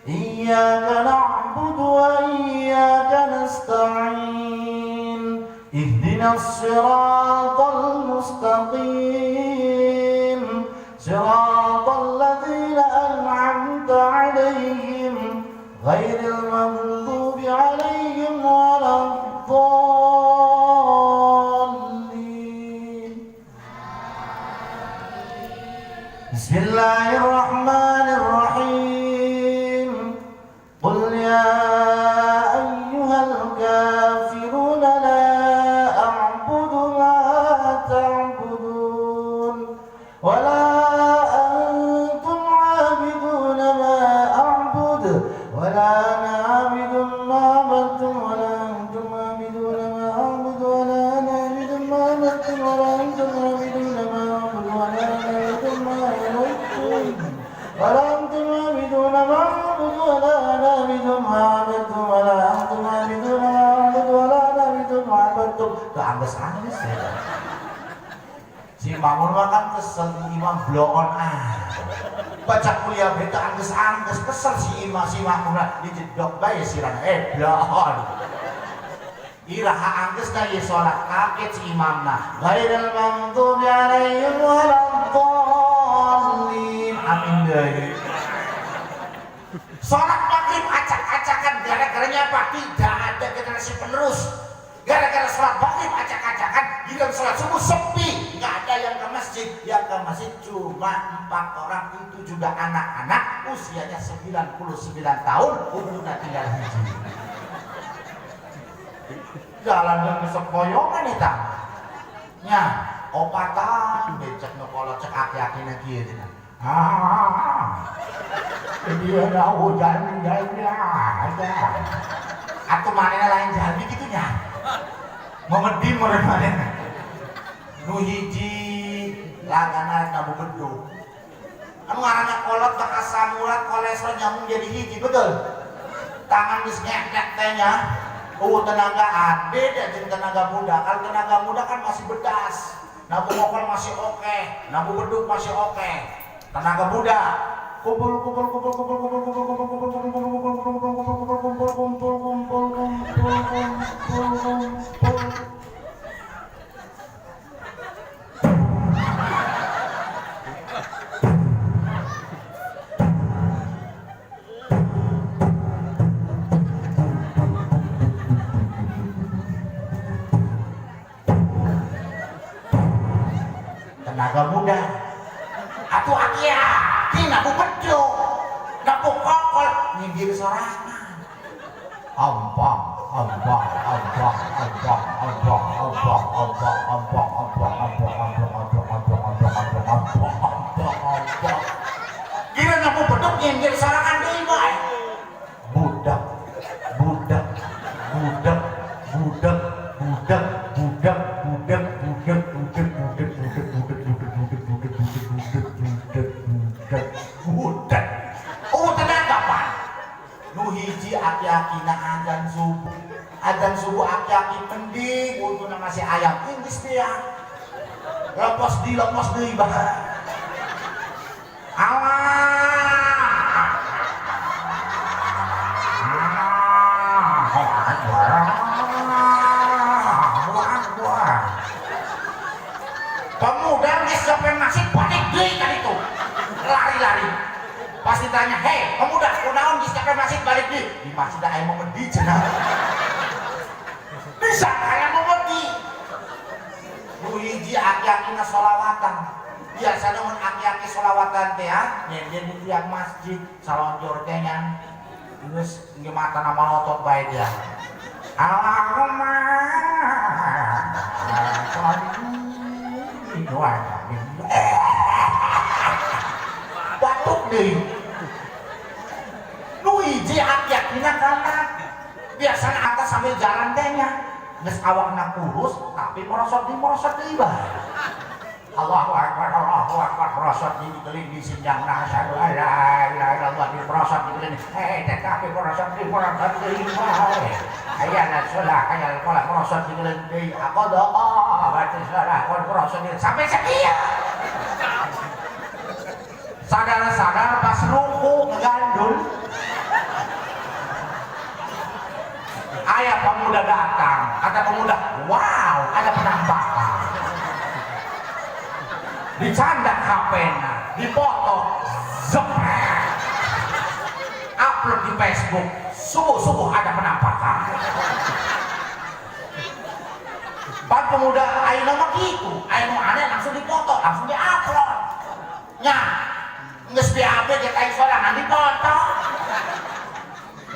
Iyyaka na'budu wa iyyaka nasta'in. Ihdinas siratal mustaqim. صراط الذين أنعمت عليهم غير المغضوب عليهم ولا الضالين. بسم الله الرحمن الرحيم. قل يا أيها الكافرون لا أعبد ما تعبدون ولا ولا أنتم عابدون Si Mamun mah kan kesel imam bloon baca kuliah beta angges kesel si Mamun dijedok bae sirana bloon iraha angges na ye sholat kaget si imamna ghairil maghdubi alaihim waladdallin amin deui sholat maghrib acak-acakan gara-garanya apa? Tidak ada generasi penerus. Gara-gara sholat maghrib acak-acakan, giliran sholat subuh sepi, nggak ada yang ke masjid. Yang ke masjid cuma 4 orang, itu juga anak-anak usianya 99 tahun, umurnya tinggal hiji. Jalan yang sepoyongan nih tak? Nya, opatan becek ngekolot cek aki-akina kieu cenah. Dia ada hujan ada. Atau mana lain jadi gitunya. Memedi mereka nu hiji lagana nabu beduk. Anu ngaranna kolot bekas samurat kolesterol nyambung jadi hiji betul. Tangan geus ngekek teh nya. Tenagaan beda jeung tenaga muda. Kalau tenaga muda kan masih bedas. Nabu ngokol masih oke, nabu beduk masih oke. Tenaga muda kumpul tenaga muda atuh akia tina bu beduk nabu kokol nyindir sorangan ompong gila nabu beduk nyindir sorangan deui bae budak aki-akina adzan subuh aki-aki mending untuna masih ayam geus dia lepas deui bae pemuda geus sampai masih panik deui kan itu lari-lari pas ditanya hei pemuda kunaon geus sampai masih balik deui di masjid aya memedi cenah bisa aya memedi nu hiji aki-akina sholawatan biasana mun aki-aki sholawatan teh nyender di tiang masjid salonjor teh nya geus geus mata nama otot bae dia Allahumma sholli batuk deui nu hiji aki-akina kana biasana atas sambil jalan teh nya geus awakna kurus tapi merosot deui bae Allahu akbar merosot di keling di sinjangna asyhadu an la ilaha illallah di merosot di keling tapi merosot deui bae hayana sholah hayal qolah merosot di keling deui aqada berarti sholah kon merosot sampai sekian sadar-sadar pas ruku ngegandul ayah pemuda datang kata pemuda wow ada penampakan dicandak HP-na dipoto zepret upload di Facebook subuh ada penampakan pan pemuda ayeuna mah gitu ayeuna aneh langsung dipoto langsung di-upload nya geus di HP ge kain sorangan dipoto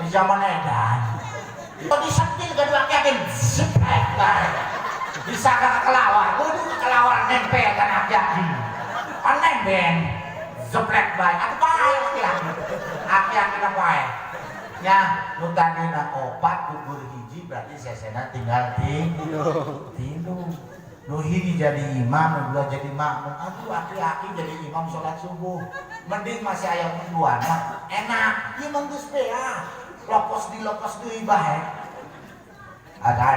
di zaman edan kok disentil gaduh aki-aki zepret bae disangka kelawar kudu kelawar nempel kan aki-aki aneh ben zepret bae atuh bae aki-aki na bae nya nu tadina opat gugur hiji berarti sesena tinggal tilu nu hiji jadi imam nu dua jadi makmum atuh aki-aki jadi imam sholat subuh mending masih aya keduana enak ieu mah geus bea lopos deui bae ada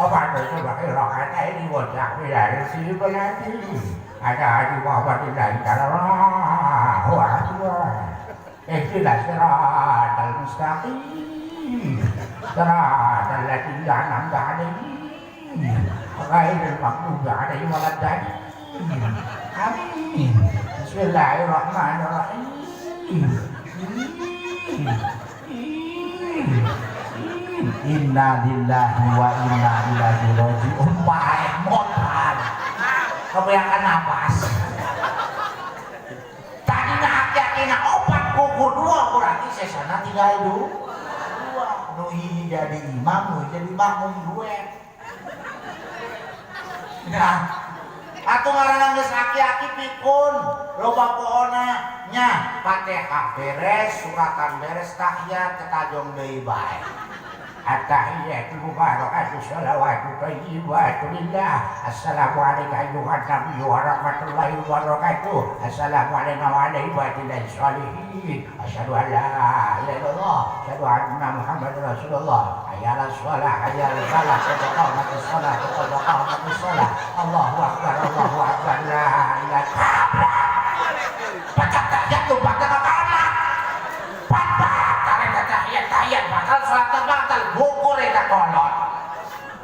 Apa itu pakai rokat ini bocah dari sini berarti ada di bawah di lain Allahu Akbar. Ihdinas siratal mustaqim. Siratal ladzina an'amta 'alaihim ghairil maghdubi 'alaihim waladdallin. Amin. Bismillahirrahmanirrahim. Inna lillahi wa inna ilaihi raji'un. Baik modal kebanyakan napas tadi nak opat kuku dua berarti sesana tinggal dua nuhi jadi imam nuhi jadi makmum gue nah atuh ngaranna geus aki-aki pikun loba pohona nya Fatihah beres suratan beres tahiyat ketajong deui bae. At-tahiyyatu mubarakatuh shalawatu thayyibatu lillah. Assalamualaikum ayuhan nabiyyu wa rahmatullahi wa barakatuh. Assalamu alayna wa ala ibadillahis sholihin. Asyhadu an la ilaha illallah, asyhadu anna Muhammadar Rasulullah. Hayya 'alas shalah, hayya 'alal falah, qad qamatis shalah, qad qamatis shalah. Allahu akbar, Allahu akbar, la ilaha illallah. Baca tahiyat tuh baca kata tahiyat bakal salat batal bukur eta kolot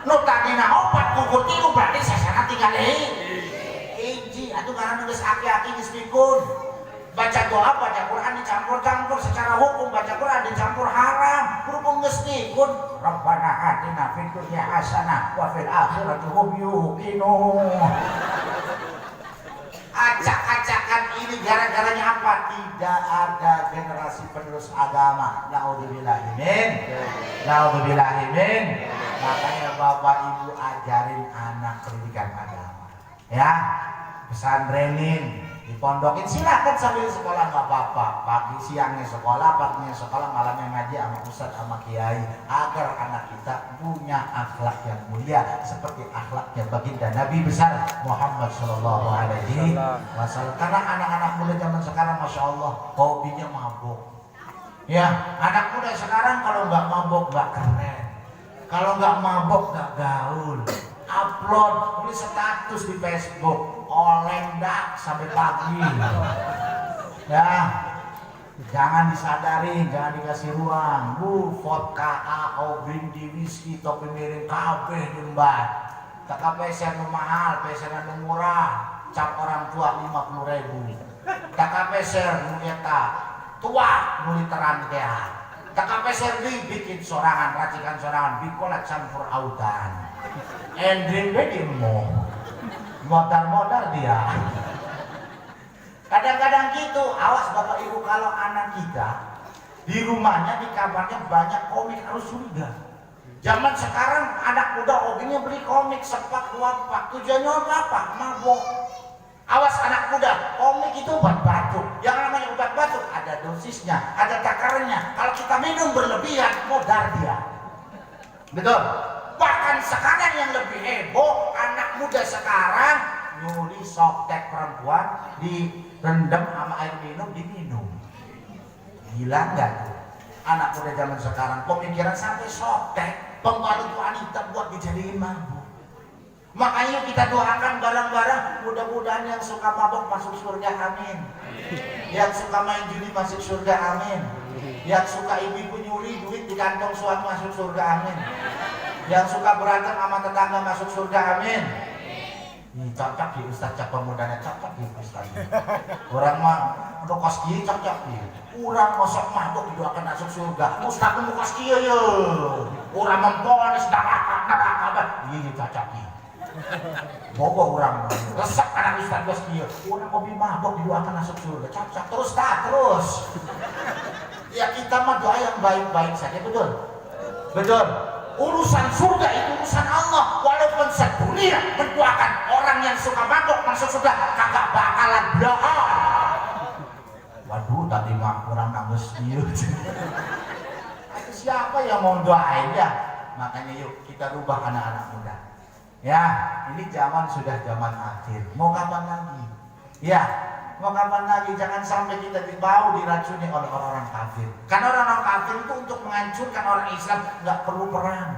nu tadina opat kuku tilu berarti sesana tinggal hiji atuh ngaranna geus aki-aki geus pikun baca doa baca Quran dicampur-campur secara hukum baca Quran dicampur haram berhubung geus pikun Rabbana atina fid dunya hasanah wa fil akhirati hum yuqinun. Acak-acakan ini gara-garanya apa? Tidak ada generasi penerus agama. Naudzubillahimin. Naudzubillahimin. Makanya Bapak Ibu ajarin anak pendidikan agama. Ya, pesantrenin, dipondokin silakan sambil sekolah nggak apa-apa. Pagi siangnya sekolah, paginya sekolah, malamnya ngaji sama ustadz sama kiai agar anak kita punya akhlak yang mulia seperti akhlaknya baginda Nabi besar Muhammad Shallallahu Alaihi Wasallam. Karena anak-anak muda zaman sekarang, masya Allah, hobinya mabuk. Ya, anak muda sekarang kalau nggak mabuk nggak keren, kalau nggak mabuk nggak gaul. Upload, tulis status di Facebook, olendak sampai pagi. Ya, jangan disadari, jangan dikasih ruang. Vodka, AO, brandy, whisky, topi miring, kabeh diembat. Tak peser nu mahal, peser nu murah. Cap orang tua 50.000. Tak peser nu eta tua, nu literan teh. Tak peser bikin sorangan, racikan sorangan, bikolat campur autan. Endring bedimo modal-modal dia. Kadang-kadang gitu. Awas Bapak Ibu kalau anak kita di rumahnya di kamarnya banyak komik harus surga. Zaman sekarang anak muda hobinya beli komik sepak dua pak. Tujuannya apa? Mabok. Awas anak muda, komik itu obat batuk. Yang namanya obat batuk ada dosisnya, ada takarannya. Kalau kita minum berlebihan modal dia. Betul. Bahkan sekarang yang lebih heboh, anak muda sekarang nyuri softtek perempuan, direndam sama air minum, diminum. Gila nggak tuh? Anak muda zaman sekarang pemikiran sampai softtek, pembalut wanita buat dijadiin mabuk. Makanya kita doakan bareng-bareng, mudah-mudahan yang suka mabuk masuk surga, amin. Yang suka main judi masuk surga, amin. Yang suka ibu-ibu nyuri duit di kantong suami masuk surga, amin. Yang suka berantem sama tetangga masuk surga, amin. Ini cocok di Ustaz cak pemudanya, cocok di Ustaz. Orang mah udah kos kieu cocok di. Urang mosok mabuk didoakan masuk surga. Ustaz nu kos kieu ye. Urang memponis neraka. Ieu cocok di. Bogo urang resep anak Ustaz kos kieu. Urang hobi mabuk didoakan masuk surga. Cocok terus. Ya kita mah doa yang baik-baik saja, betul. Betul. Urusan surga itu urusan Allah. Walaupun sedunia mendoakan orang yang suka mabuk masuk surga, kagak bakalan doa. Waduh, tadi mah kurang nangis dia. Itu siapa yang mau doain ya? Makanya yuk kita rubah anak-anak muda. Ya, ini zaman sudah zaman akhir. Mau kapan lagi? Ya, mau kapan lagi? Jangan sampai kita dibawa diracuni oleh orang-orang kafir. Karena orang-orang kafir itu untuk menghancurkan orang Islam nggak perlu perang.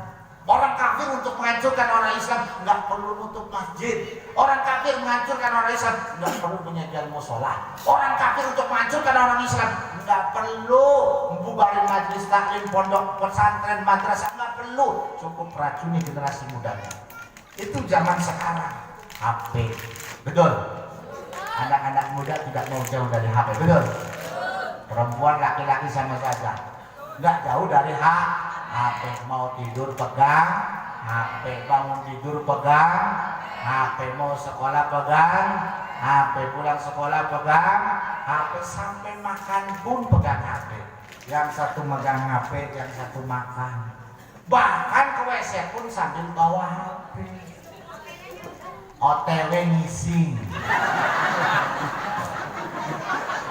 Orang kafir untuk menghancurkan orang Islam nggak perlu nutup masjid. Orang kafir menghancurkan orang Islam nggak perlu menyediakan musola. Orang kafir untuk menghancurkan orang Islam nggak perlu membubarin majelis taklim, pondok pesantren, madrasah, nggak perlu. Cukup racuni generasi mudanya. Itu zaman sekarang. HP, betul. Anak-anak muda tidak mau jauh dari HP, betul. Perempuan laki-laki sama saja, nggak jauh dari HP. Mau tidur pegang HP, bangun tidur pegang HP, mau sekolah pegang HP, pulang sekolah pegang HP, sampai makan pun pegang HP. Yang satu megang HP, yang satu makan. Bahkan ke WC pun sambil bawa HP. OTW ngising.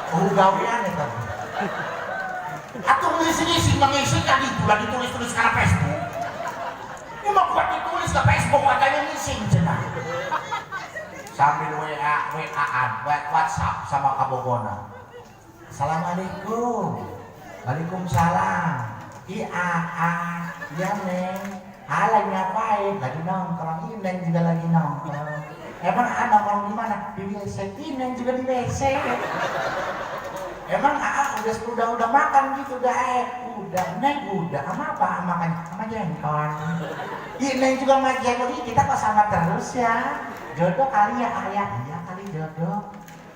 Gawean itu. Atau ngisi-ngisi tadi itu lagi tulis-tulis karena Facebook. Ini mau buat ditulis ke Facebook katanya ngising cenah. Sambil WA-an, WhatsApp sama kabogona. Assalamualaikum. Waalaikumsalam. Iya, ya Neng. Lagi ngapain? Lagi nongkrong. Ini Neng juga lagi nongkrong. Emang nongkrong di mana? Di WC. Ini Neng juga di WC. Emang udah makan gitu udah Neng udah sama apa makan sama jengkol. Iya Neng juga sama jengkol. Kita kok sama terus ya. Jodoh kali ya ayah. Iya kali jodoh.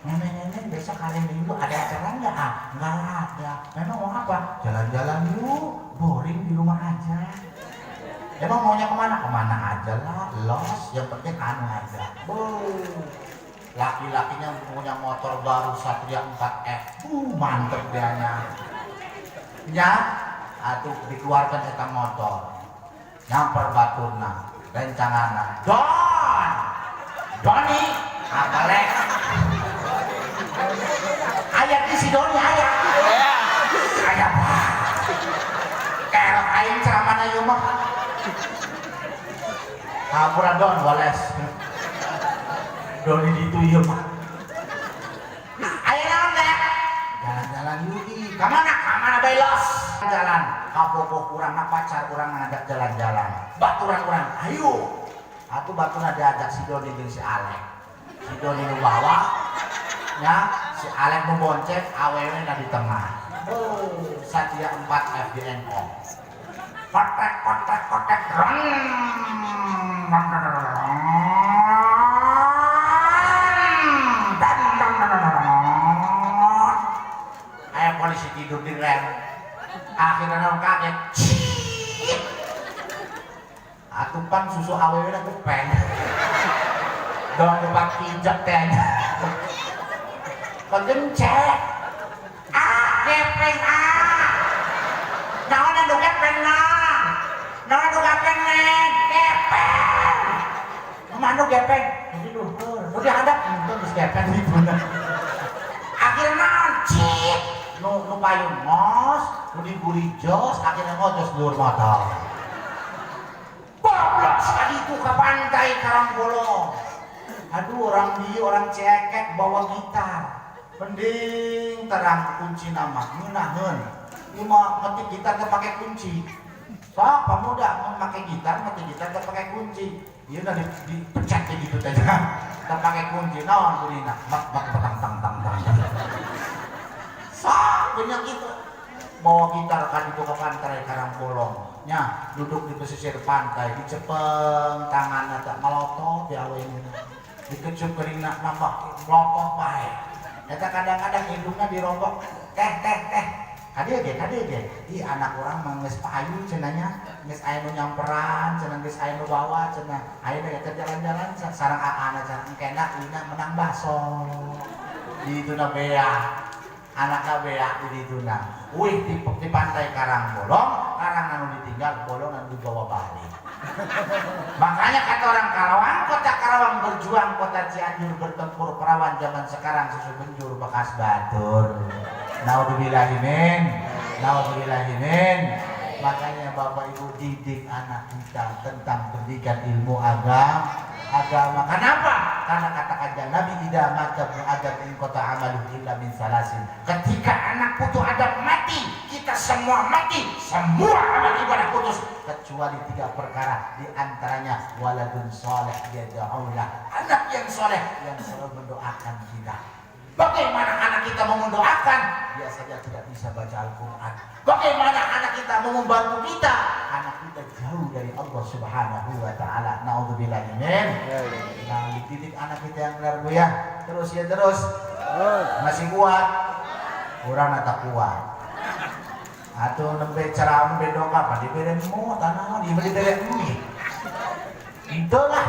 Nenek besok hari Minggu ada acara nggak? Nggak ada. Memang mau apa? Jalan-jalan yuk. Boring di rumah aja. Emang maunya kemana? Kemana aja lah. Los. Yang penting anu aja. Laki-lakinya punya motor baru Satria 4F. Mantep dianya. Ya, atuh dikeluarkan eta motor. Nyamper baturna, rencanganna. Doni, apa lek? Ayat di si Doni ayat. Ayat. Kerok aing ceramana ieu mah. Hampura Don wales. Doni itu iya mah. Ayo naon teh? Jalan-jalan yuk. Kamana belos? Jalan. Kapoko kurang pacar kurang ngajak jalan-jalan. Baturan kurang. Ayo. Atuh baturan diajak si Doni jeung si Alek. Si Doni nu bawa, nya si Alek nu bonceng, awewe na di tengah. Satria 4F di engkong. Kotek. Polisi tidur di rem. Akhirnya orang kaget. Atupan susu awewe na kepen. Dong depan pijak tehnya. Kegencet. Gepeng naon anu gepeng naon anu gepeng gepeng. Manu gepeng. Jadi luhur. Udah ada geus gepeng di buna. Akhirnya cik. Nu payung ngos, nu diburi jos, akhirnya ngojos luar motor. Bablas tadi itu ke pantai Karangbolong. Aduh orang cekek bawa gitar. Mending terang kunci nama, ngeunahkeun. Ieu mah ngetik gitar teh pake kunci. Sok pemuda memakai gitar, ngetik gitar teh pake kunci. Ieu na dipecat gitu teh. Teh pake kunci naon kurina? Mak tang. Banyak gitu bawa gitar kan itu ke pantai Karangbolong nya duduk di pesisir pantai dicepeng tangannya tak melotot di awe ini dikecup keringat nambah melotot bae eta kadang-kadang hidungnya dirombok teh hadiah ge di anak orang menggeus payu cenanya geus aya nu nyamperan cenah geus aya nu bawa cenah aya eta jalan-jalan sareng aana sareng kena dina menang baso di itu na bea anak beak di dituna. Wih di pantai Karangbolong, karang anu ditinggal bolong anu dibawa balik. Makanya kata orang Karawang, kota Karawang berjuang, kota Cianjur bertempur perawan zaman sekarang susu benjur bekas batur. Naudzubillahimin. Makanya Bapak Ibu didik anak kita tentang pendidikan ilmu agama. Kenapa? Karena kata-kata Nabi tidak mata beradab in kota amalu illa min salasin. Ketika anak putu adab mati, kita semua mati, semua amal ibadah putus kecuali 3 perkara, di antaranya waladun soleh yad'ulah, anak yang soleh yang selalu mendoakan kita. Bagaimana anak kita mau mendoakan? Dia saja tidak bisa baca Al-Quran. Bagaimana anak kita mau membantu kita? Anak kita jauh dari Allah Subhanahu wa Ta'ala. Na'udzubillah min. Nah, dididik anak kita yang benar Bu ya. Terus ya terus. Masih kuat. Kurang atau kuat. Atau nembe cara nembe dong apa? Diberi mau tanah, diberi mie. Itulah.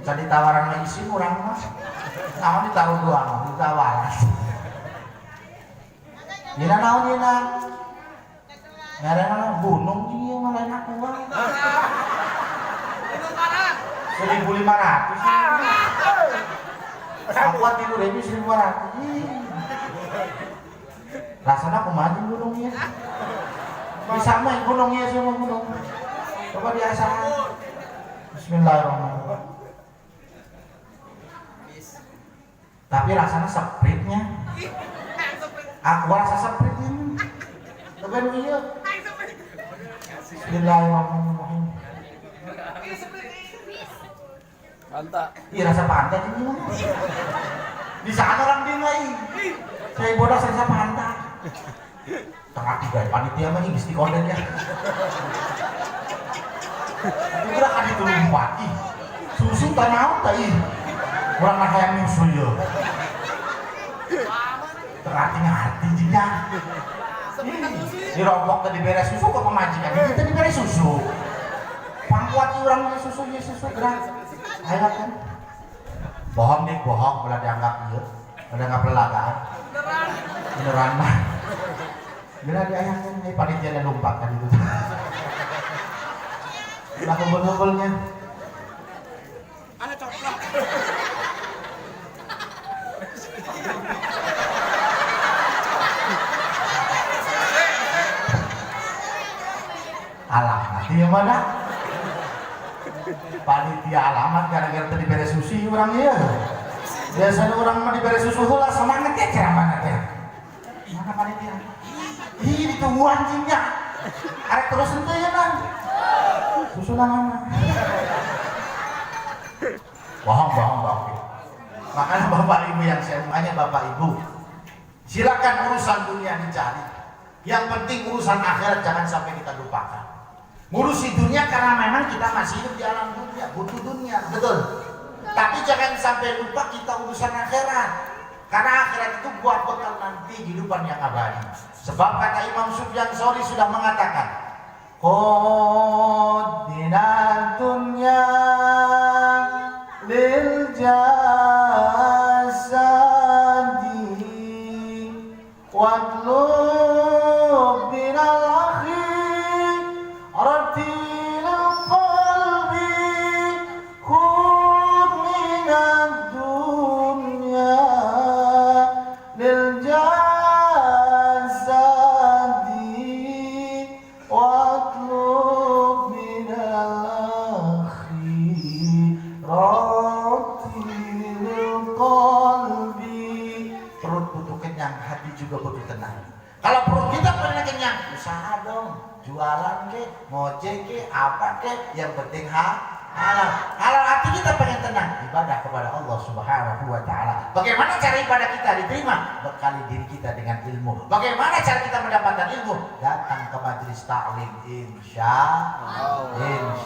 Jadi tawaran lagi sih kurang mas. Naon ditaruh doang, ditawar. Dina naon dina? Ngarana gunung ieu mah lain aku mah. 1.500. Aku tidur ini 1.500. Rasanya kumaha gunung ieu? Bisa mah gunung ieu sama gunung. Coba diasahan. Bismillahirrahmanirrahim. Tapi rasanya sepritnya. Aku rasa seprit ini. Coba dulu iya. Bismillahirrahmanirrahim. Mantap. Iya rasa pantai ini mah. Di sana orang dia lagi. Saya bodoh rasa pantai. Tengah 3 panitia mah ini di konten ya. Itu kira kan itu limpati. Susu tanah tadi. Kurang lah kayak nyusu ya. Terhati-hati juga. Dirombok tadi beres susu kok pemajikan. Kita diberes susu. Pangkuat orang susu gerak. Ayo kan. Bohong deh, bohong. Boleh dianggap iya. Boleh dianggap lelagaan. Beneran mah. Bila diayahkan, panitia lompat kan itu. Lah kumpul-kumpulnya. Ada coklat. Alamat yang mana? Panitia alamat gara-gara tadi beres susu orang ya. Biasanya orang mah diberi susu heula semangat ya cara mana teh. Mana panitia? Ih ditunggu anjingnya. Arek terus henteu ya nang. Susu mana? Bohong. Makanya Bapak Ibu yang saya tanya Bapak Ibu, silakan urusan dunia dicari. Yang penting urusan akhirat jangan sampai kita lupakan. Ngurusi dunia karena memang kita masih hidup di alam dunia, butuh dunia, betul. Tapi jangan sampai lupa kita urusan akhirat. Karena akhirat itu buat bekal nanti kehidupan yang abadi. Sebab kata Imam Sufyan Tsauri sudah mengatakan, Qadinat dunya lil jasadi watlub binal akhir ratil qalbi khud minad dunya lil jasadi watlub binal akhir ratil qalbi. Perut butuh kenyang, hati juga butuh tenang. Kalau perut kita pengen kenyang, usaha dong, jualan ke, ngojek ke, apa ke, yang penting halal. Halal hati kita pengen tenang, ibadah kepada Allah Subhanahu wa Ta'ala. Bagaimana cara ibadah kita diterima? Bekali diri kita dengan ilmu. Bagaimana cara kita mendapatkan ilmu? Datang ke majelis ta'lim, insya Allah.